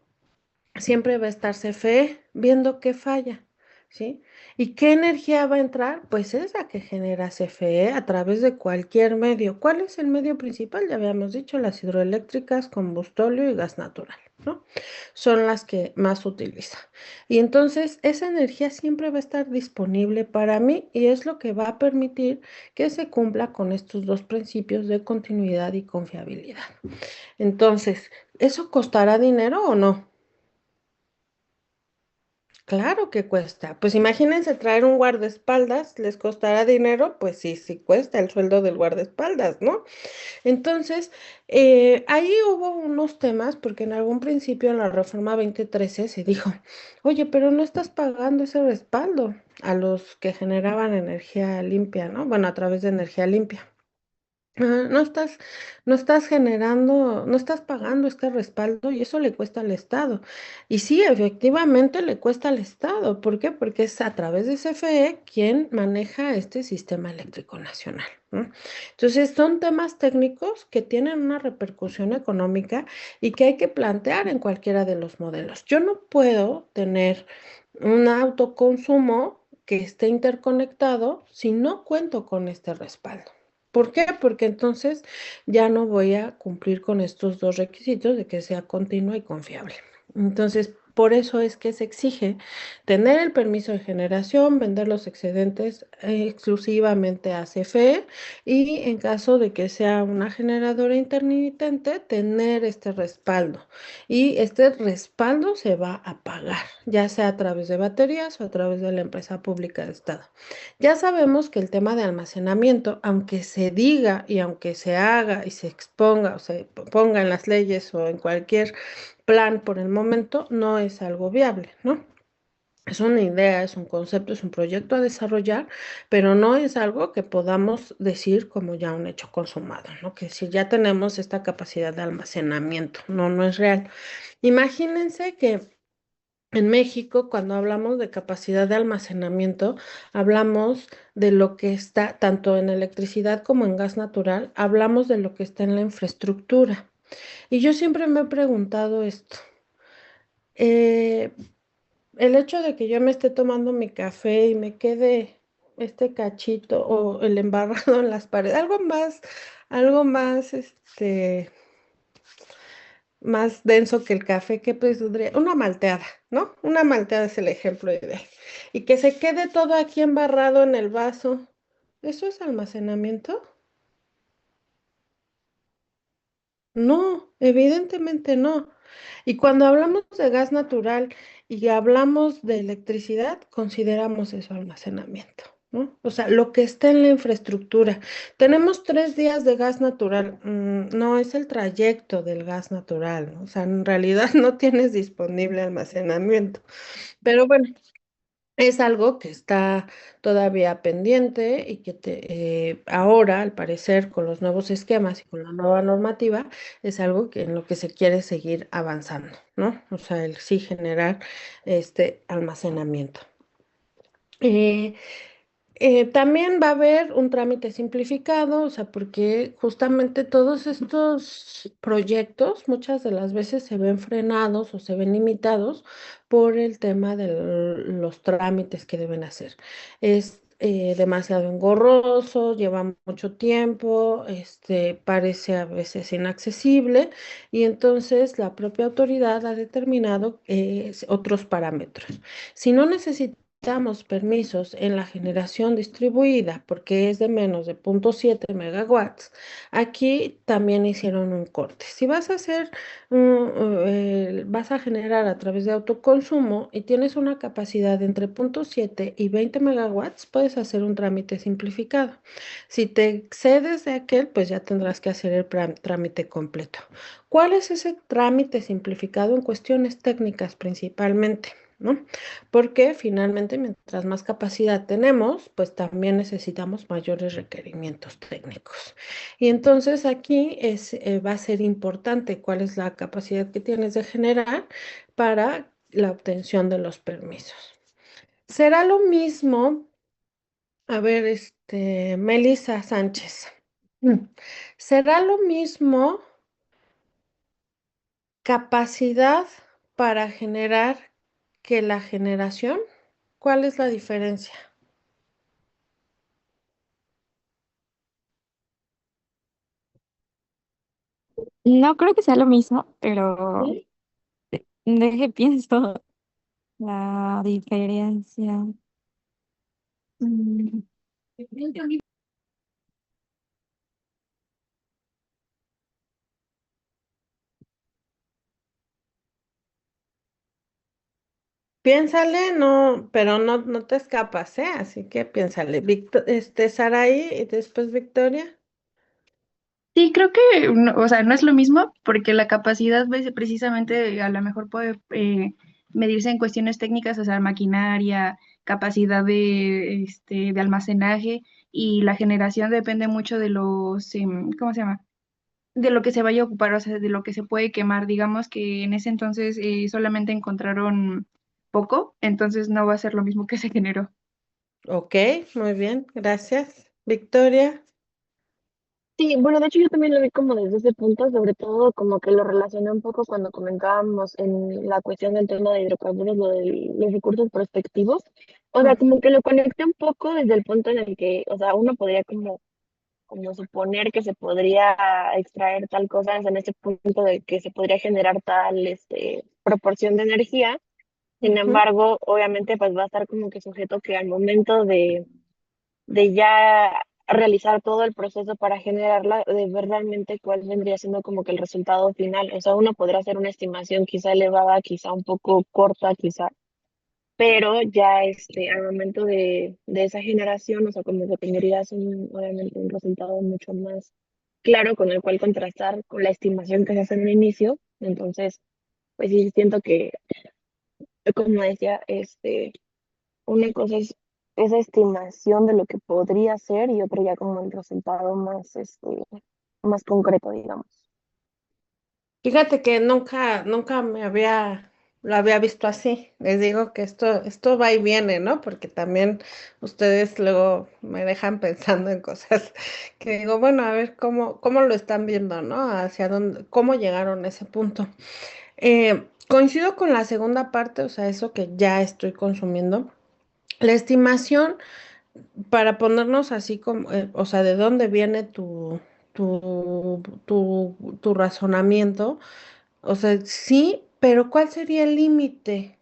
siempre va a estar CFE viendo qué falla, ¿sí? ¿Y qué energía va a entrar? Pues esa que genera CFE a través de cualquier medio. ¿Cuál es el medio principal? Ya habíamos dicho, las hidroeléctricas, combustóleo y gas natural, ¿no? Son las que más utiliza. Y entonces esa energía siempre va a estar disponible para mí y es lo que va a permitir que se cumpla con estos dos principios de continuidad y confiabilidad. Entonces, ¿eso costará dinero o no? Claro que cuesta. Pues imagínense traer un guardaespaldas, ¿les costará dinero? Pues sí, sí cuesta el sueldo del guardaespaldas, ¿no? Entonces, ahí hubo unos temas, porque en algún principio en la reforma 2013 se dijo, oye, pero no estás pagando ese respaldo a los que generaban energía limpia, ¿no? Bueno, a través de energía limpia. No estás, no estás generando, no estás pagando este respaldo y eso le cuesta al Estado. Y sí, efectivamente le cuesta al Estado. ¿Por qué? Porque es a través de CFE quien maneja este sistema eléctrico nacional, ¿no? Entonces, son temas técnicos que tienen una repercusión económica y que hay que plantear en cualquiera de los modelos. Yo no puedo tener un autoconsumo que esté interconectado si no cuento con este respaldo. ¿Por qué? Porque entonces ya no voy a cumplir con estos dos requisitos de que sea continua y confiable. Entonces, por eso es que se exige tener el permiso de generación, vender los excedentes exclusivamente a CFE y en caso de que sea una generadora intermitente, tener este respaldo. Y este respaldo se va a pagar, ya sea a través de baterías o a través de la empresa pública de Estado. Ya sabemos que el tema de almacenamiento, aunque se diga y aunque se haga y se exponga o se ponga en las leyes o en cualquier plan por el momento, no es algo viable, ¿no? Es una idea, es un concepto, es un proyecto a desarrollar, pero no es algo que podamos decir como ya un hecho consumado, ¿no? Que si ya tenemos esta capacidad de almacenamiento, no, no es real. Imagínense que en México, cuando hablamos de capacidad de almacenamiento, hablamos de lo que está, tanto en electricidad como en gas natural, hablamos de lo que está en la infraestructura. Y yo siempre me he preguntado esto. eh, el hecho de que yo me esté tomando mi café y me quede este cachito o el embarrado en las paredes, algo más, más denso que el café, que pues una malteada, ¿no? Una malteada es el ejemplo ideal. Y que se quede todo aquí embarrado en el vaso. ¿Eso es almacenamiento? No, evidentemente no. Y cuando hablamos de gas natural y hablamos de electricidad, consideramos eso almacenamiento, ¿no? O sea, lo que está en la infraestructura. Tenemos 3 días de gas natural. No es el trayecto del gas natural, ¿no? O sea, en realidad no tienes disponible almacenamiento. Pero bueno, es algo que está todavía pendiente y que ahora, al parecer, con los nuevos esquemas y con la nueva normativa, es algo en lo que se quiere seguir avanzando, ¿no? O sea, el sí generar este almacenamiento. Eh, también va a haber un trámite simplificado, o sea, porque justamente todos estos proyectos muchas de las veces se ven frenados o se ven limitados por el tema de los trámites que deben hacer. demasiado engorroso, lleva mucho tiempo, parece a veces inaccesible y entonces la propia autoridad ha determinado otros parámetros. Si no necesitamos permisos en la generación distribuida porque es de menos de 0,7 megawatts, aquí también hicieron un corte. Si vas a hacer vas a generar a través de autoconsumo y tienes una capacidad de entre 0,7 y 20 megawatts, puedes hacer un trámite simplificado. Si te excedes de aquel, pues ya tendrás que hacer el trámite completo. ¿Cuál es ese trámite simplificado en cuestiones técnicas principalmente? ¿No? Porque finalmente, mientras más capacidad tenemos, pues también necesitamos mayores requerimientos técnicos. Y entonces aquí va a ser importante cuál es la capacidad que tienes de generar para la obtención de los permisos. Será lo mismo, a ver, Melissa Sánchez, ¿será lo mismo capacidad para generar que la generación? ¿Cuál es la diferencia? No creo que sea lo mismo, pero deje pienso la diferencia. Mm, Piénsale, no, pero no te escapas, ¿eh? Así que piénsale. Saraí y después Victoria. Sí, creo que, o sea, no es lo mismo porque la capacidad precisamente a lo mejor puede medirse en cuestiones técnicas, o sea, maquinaria, capacidad de almacenaje y la generación depende mucho de los, ¿cómo se llama? De lo que se vaya a ocupar, o sea, de lo que se puede quemar. Digamos que en ese entonces solamente encontraron poco, entonces no va a ser lo mismo que se generó. Ok, muy bien, gracias. Victoria. Sí, bueno, de hecho yo también lo vi como desde ese punto, sobre todo como que lo relacioné un poco cuando comentábamos en la cuestión del tema de hidrocarburos, lo de los recursos prospectivos. O sea, como que lo conecté un poco desde el punto en el que, o sea, uno podría como suponer que se podría extraer tal cosa, o sea, en este punto de que se podría generar tal proporción de energía. Sin embargo, obviamente, pues va a estar como que sujeto que al momento de ya realizar todo el proceso para generarla, de ver realmente cuál vendría siendo como que el resultado final. O sea, uno podrá hacer una estimación quizá elevada, quizá un poco corta, quizá, pero ya al momento de esa generación, o sea, como que tendrías obviamente un resultado mucho más claro con el cual contrastar con la estimación que se hace en un inicio. Entonces, pues sí, siento que, como decía, una cosa es esa estimación de lo que podría ser y otra ya como el resultado más, más concreto, digamos. Fíjate que nunca lo había visto así. Les digo que esto va y viene, ¿no? Porque también ustedes luego me dejan pensando en cosas que digo, bueno, a ver cómo lo están viendo, ¿no? Hacia dónde, cómo llegaron a ese punto. Coincido con la segunda parte, o sea, eso que ya estoy consumiendo. La estimación, para ponernos así como, o sea, de dónde viene tu razonamiento. O sea, sí, pero ¿cuál sería el límite?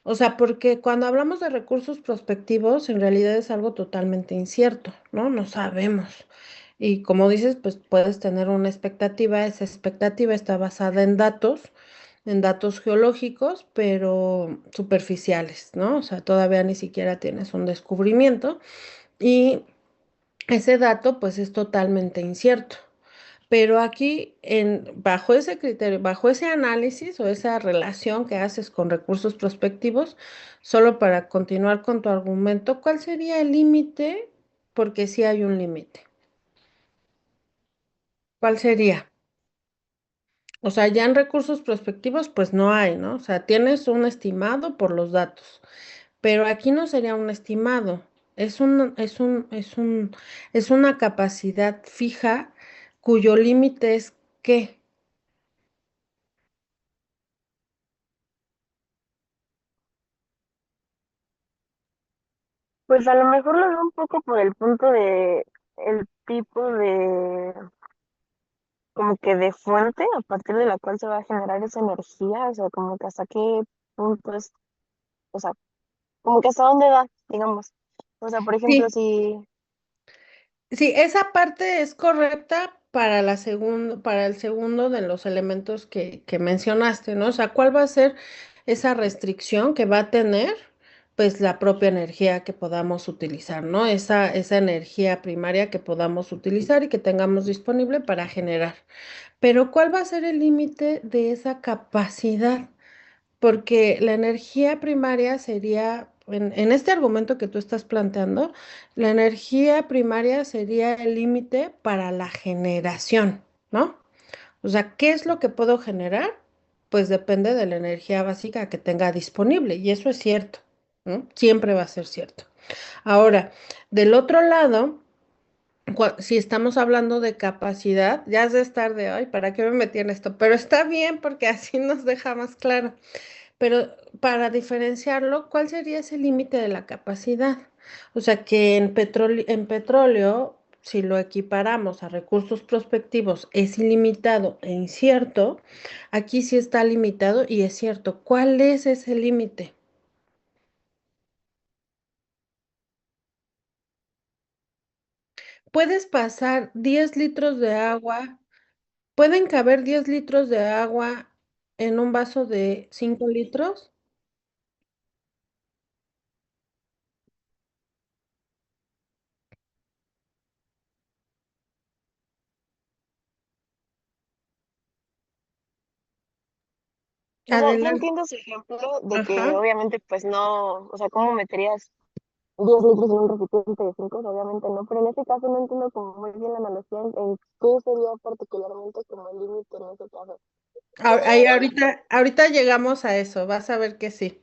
O sea, porque cuando hablamos de recursos prospectivos, en realidad es algo totalmente incierto, ¿no? No sabemos. Y como dices, pues puedes tener una expectativa, esa expectativa está basada en datos geológicos, pero superficiales, ¿no? O sea, todavía ni siquiera tienes un descubrimiento y ese dato, pues es totalmente incierto. Pero aquí, bajo ese criterio, bajo ese análisis o esa relación que haces con recursos prospectivos, solo para continuar con tu argumento, ¿cuál sería el límite? Porque sí hay un límite. ¿Cuál sería? O sea, ya en recursos prospectivos, pues no hay, ¿no? O sea, tienes un estimado por los datos, pero aquí no sería un estimado, es una capacidad fija cuyo límite es ¿qué? Pues a lo mejor lo veo un poco por el punto de el tipo de, como que de fuente a partir de la cual se va a generar esa energía, o sea, como que hasta qué punto es, o sea, como que hasta dónde da, digamos. O sea, por ejemplo, Sí, si, sí, esa parte es correcta para para el segundo de los elementos que mencionaste, ¿no? O sea, ¿cuál va a ser esa restricción que va a tener, pues, la propia energía que podamos utilizar, ¿no? Esa energía primaria que podamos utilizar y que tengamos disponible para generar. Pero ¿cuál va a ser el límite de esa capacidad? Porque la energía primaria sería, en este argumento que tú estás planteando, la energía primaria sería el límite para la generación, ¿no? O sea, ¿qué es lo que puedo generar? Pues depende de la energía básica que tenga disponible, y eso es cierto, ¿no? Siempre va a ser cierto. Ahora, del otro lado, si estamos hablando de capacidad, ya es de estar de hoy, ¿para qué me metí en esto? Pero está bien porque así nos deja más claro. Pero para diferenciarlo, ¿cuál sería ese límite de la capacidad? O sea, que en petróleo, si lo equiparamos a recursos prospectivos, es ilimitado e incierto, aquí sí está limitado y es cierto. ¿Cuál es ese límite? Puedes pasar 10 litros de agua, ¿pueden caber 10 litros de agua en un vaso de 5 litros? o sea, sí Adelante. entiendo su ejemplo de que Ajá. obviamente pues no, o sea, ¿cómo meterías 10 litros en un recipiente de 5? Obviamente no, pero en este caso no entiendo como muy bien la analogía en qué sería particularmente como el límite en ese caso. Ahí ahorita llegamos a eso, vas a ver que sí.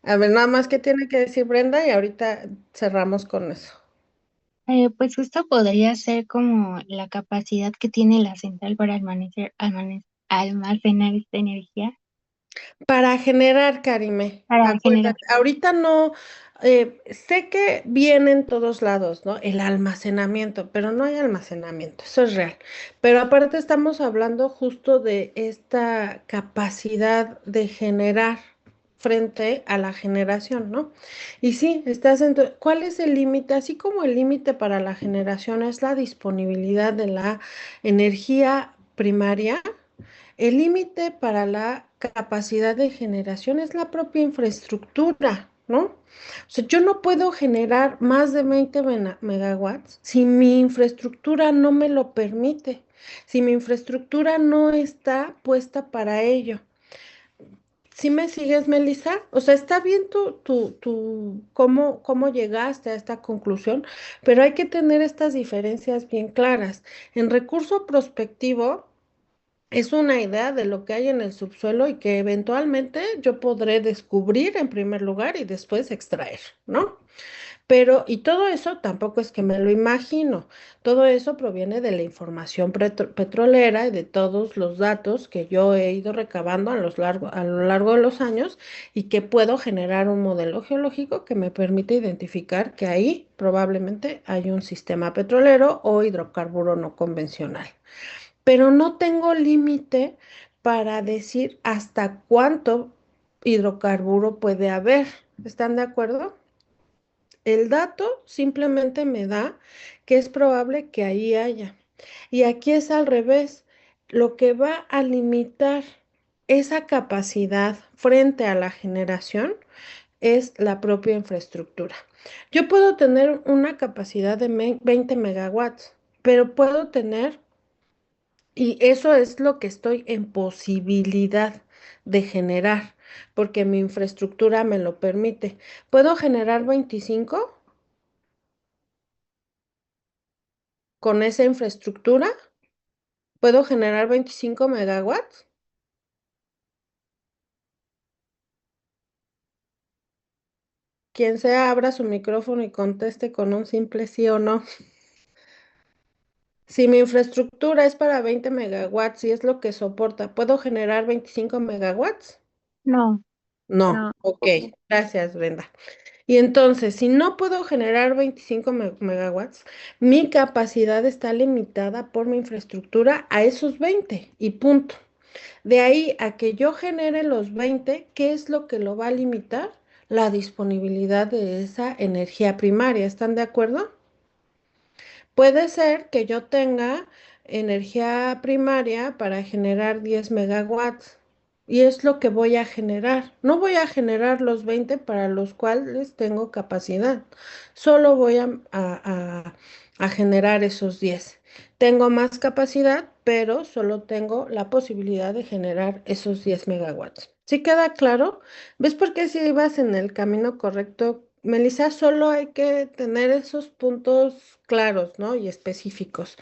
A ver, nada más que tiene que decir Brenda y ahorita cerramos con eso. Pues justo podría ser como la capacidad que tiene la central para almacenar esta energía Para generar, Karime, para generar. acuérdate, ahorita no, sé que viene en todos lados, ¿no? El almacenamiento, pero no hay almacenamiento, eso es real. Pero aparte estamos hablando justo de esta capacidad de generar frente a la generación, ¿no? Y sí, ¿cuál es el límite? Así como el límite para la generación es la disponibilidad de la energía primaria, el límite para la capacidad de generación es la propia infraestructura, ¿no? O sea, yo no puedo generar más de 20 megawatts si mi infraestructura no me lo permite, si mi infraestructura no está puesta para ello. ¿Sí me sigues, Melissa? O sea, está bien cómo llegaste a esta conclusión, pero hay que tener estas diferencias bien claras. En recurso prospectivo, es una idea de lo que hay en el subsuelo y que eventualmente yo podré descubrir en primer lugar y después extraer, ¿no? Pero, y todo eso tampoco es que me lo imagino, todo eso proviene de la información petrolera y de todos los datos que yo he ido recabando a lo largo de los años y que puedo generar un modelo geológico que me permite identificar que ahí probablemente hay un sistema petrolero o hidrocarburo no convencional, pero no tengo límite para decir hasta cuánto hidrocarburo puede haber. ¿Están de acuerdo? El dato simplemente me da que es probable que ahí haya. Y aquí es al revés. Lo que va a limitar esa capacidad frente a la generación es la propia infraestructura. Yo puedo tener una capacidad de 20 megawatts, pero puedo tener, y eso es lo que estoy en posibilidad de generar, porque mi infraestructura me lo permite. ¿Puedo generar 25 con esa infraestructura? ¿Puedo generar 25 megawatts? Quien sea, abra su micrófono y conteste con un simple sí o no. Si mi infraestructura es para 20 megawatts y es lo que soporta, ¿puedo generar 25 megawatts? No, No, no. ok, gracias, Brenda. Y entonces, si no puedo generar 25 megawatts, mi capacidad está limitada por mi infraestructura a esos 20 y punto. De ahí a que yo genere los 20, ¿qué es lo que lo va a limitar? La disponibilidad de esa energía primaria. ¿Están de acuerdo? Puede ser que yo tenga energía primaria para generar 10 megawatts y es lo que voy a generar. No voy a generar los 20 para los cuales tengo capacidad. Solo voy a generar esos 10. Tengo más capacidad, pero solo tengo la posibilidad de generar esos 10 megawatts. ¿Sí queda claro? ¿Ves por qué si ibas en el camino correcto, Melissa? Solo hay que tener esos puntos claros, ¿no? Y específicos.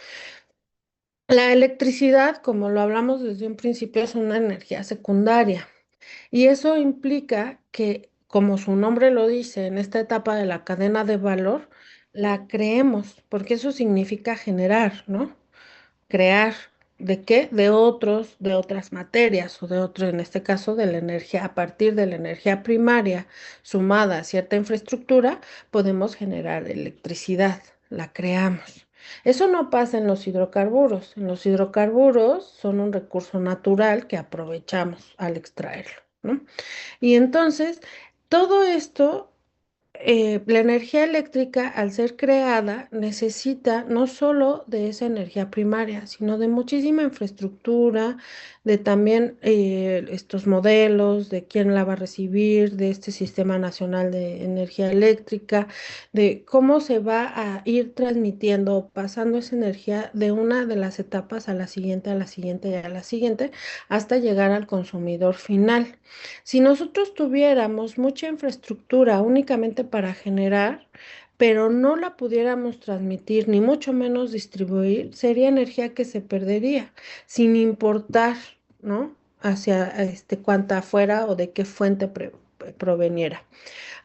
La electricidad, como lo hablamos desde un principio, es una energía secundaria. Y eso implica que, como su nombre lo dice, en esta etapa de la cadena de valor, la creemos, porque eso significa generar, ¿no? Crear. ¿De qué? De otros, de otras materias o de otro, en este caso, de la energía. A partir de la energía primaria sumada a cierta infraestructura, podemos generar electricidad, la creamos. Eso no pasa en los hidrocarburos. En los hidrocarburos son un recurso natural que aprovechamos al extraerlo, ¿no? Y entonces, todo esto la energía eléctrica, al ser creada, necesita no solo de esa energía primaria, sino de muchísima infraestructura, de también estos modelos, de quién la va a recibir, de este Sistema Nacional de Energía Eléctrica, de cómo se va a ir transmitiendo, pasando esa energía de una de las etapas a la siguiente, a la siguiente y a la siguiente, hasta llegar al consumidor final. Si nosotros tuviéramos mucha infraestructura únicamente para generar, pero no la pudiéramos transmitir, ni mucho menos distribuir, sería energía que se perdería, sin importar, ¿no? Hacia cuánta fuera o de qué fuente proveniera.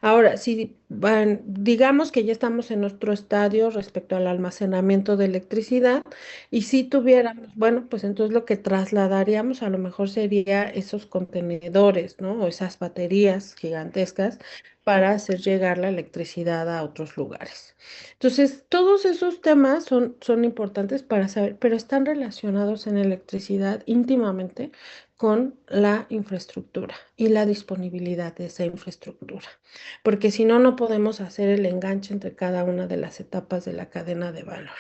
Ahora, si digamos que ya estamos en nuestro estadio respecto al almacenamiento de electricidad y si tuviéramos, bueno, pues entonces lo que trasladaríamos a lo mejor sería esos contenedores, ¿no? O esas baterías gigantescas para hacer llegar la electricidad a otros lugares. Entonces, todos esos temas son importantes para saber, pero están relacionados en electricidad íntimamente con la infraestructura y la disponibilidad de esa infraestructura, porque si no, no podemos hacer el enganche entre cada una de las etapas de la cadena de valor.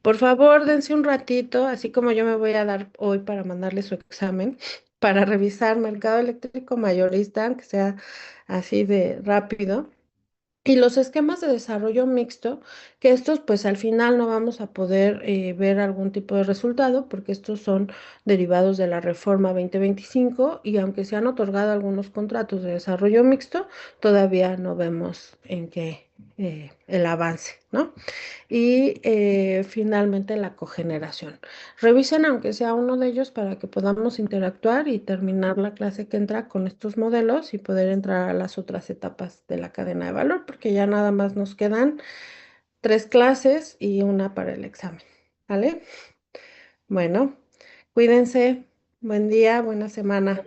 Por favor, dense un ratito, así como yo me voy a dar hoy para mandarle su examen, para revisar mercado eléctrico mayorista, aunque sea así de rápido. Y los esquemas de desarrollo mixto, que estos pues al final no vamos a poder ver algún tipo de resultado porque estos son derivados de la reforma 2025 y aunque se han otorgado algunos contratos de desarrollo mixto, todavía no vemos en qué el avance, ¿no? Y finalmente la cogeneración. Revisen aunque sea uno de ellos para que podamos interactuar y terminar la clase que entra con estos modelos y poder entrar a las otras etapas de la cadena de valor, porque ya nada más nos quedan 3 clases y una para el examen. ¿Vale? Bueno, cuídense. Buen día, buena semana.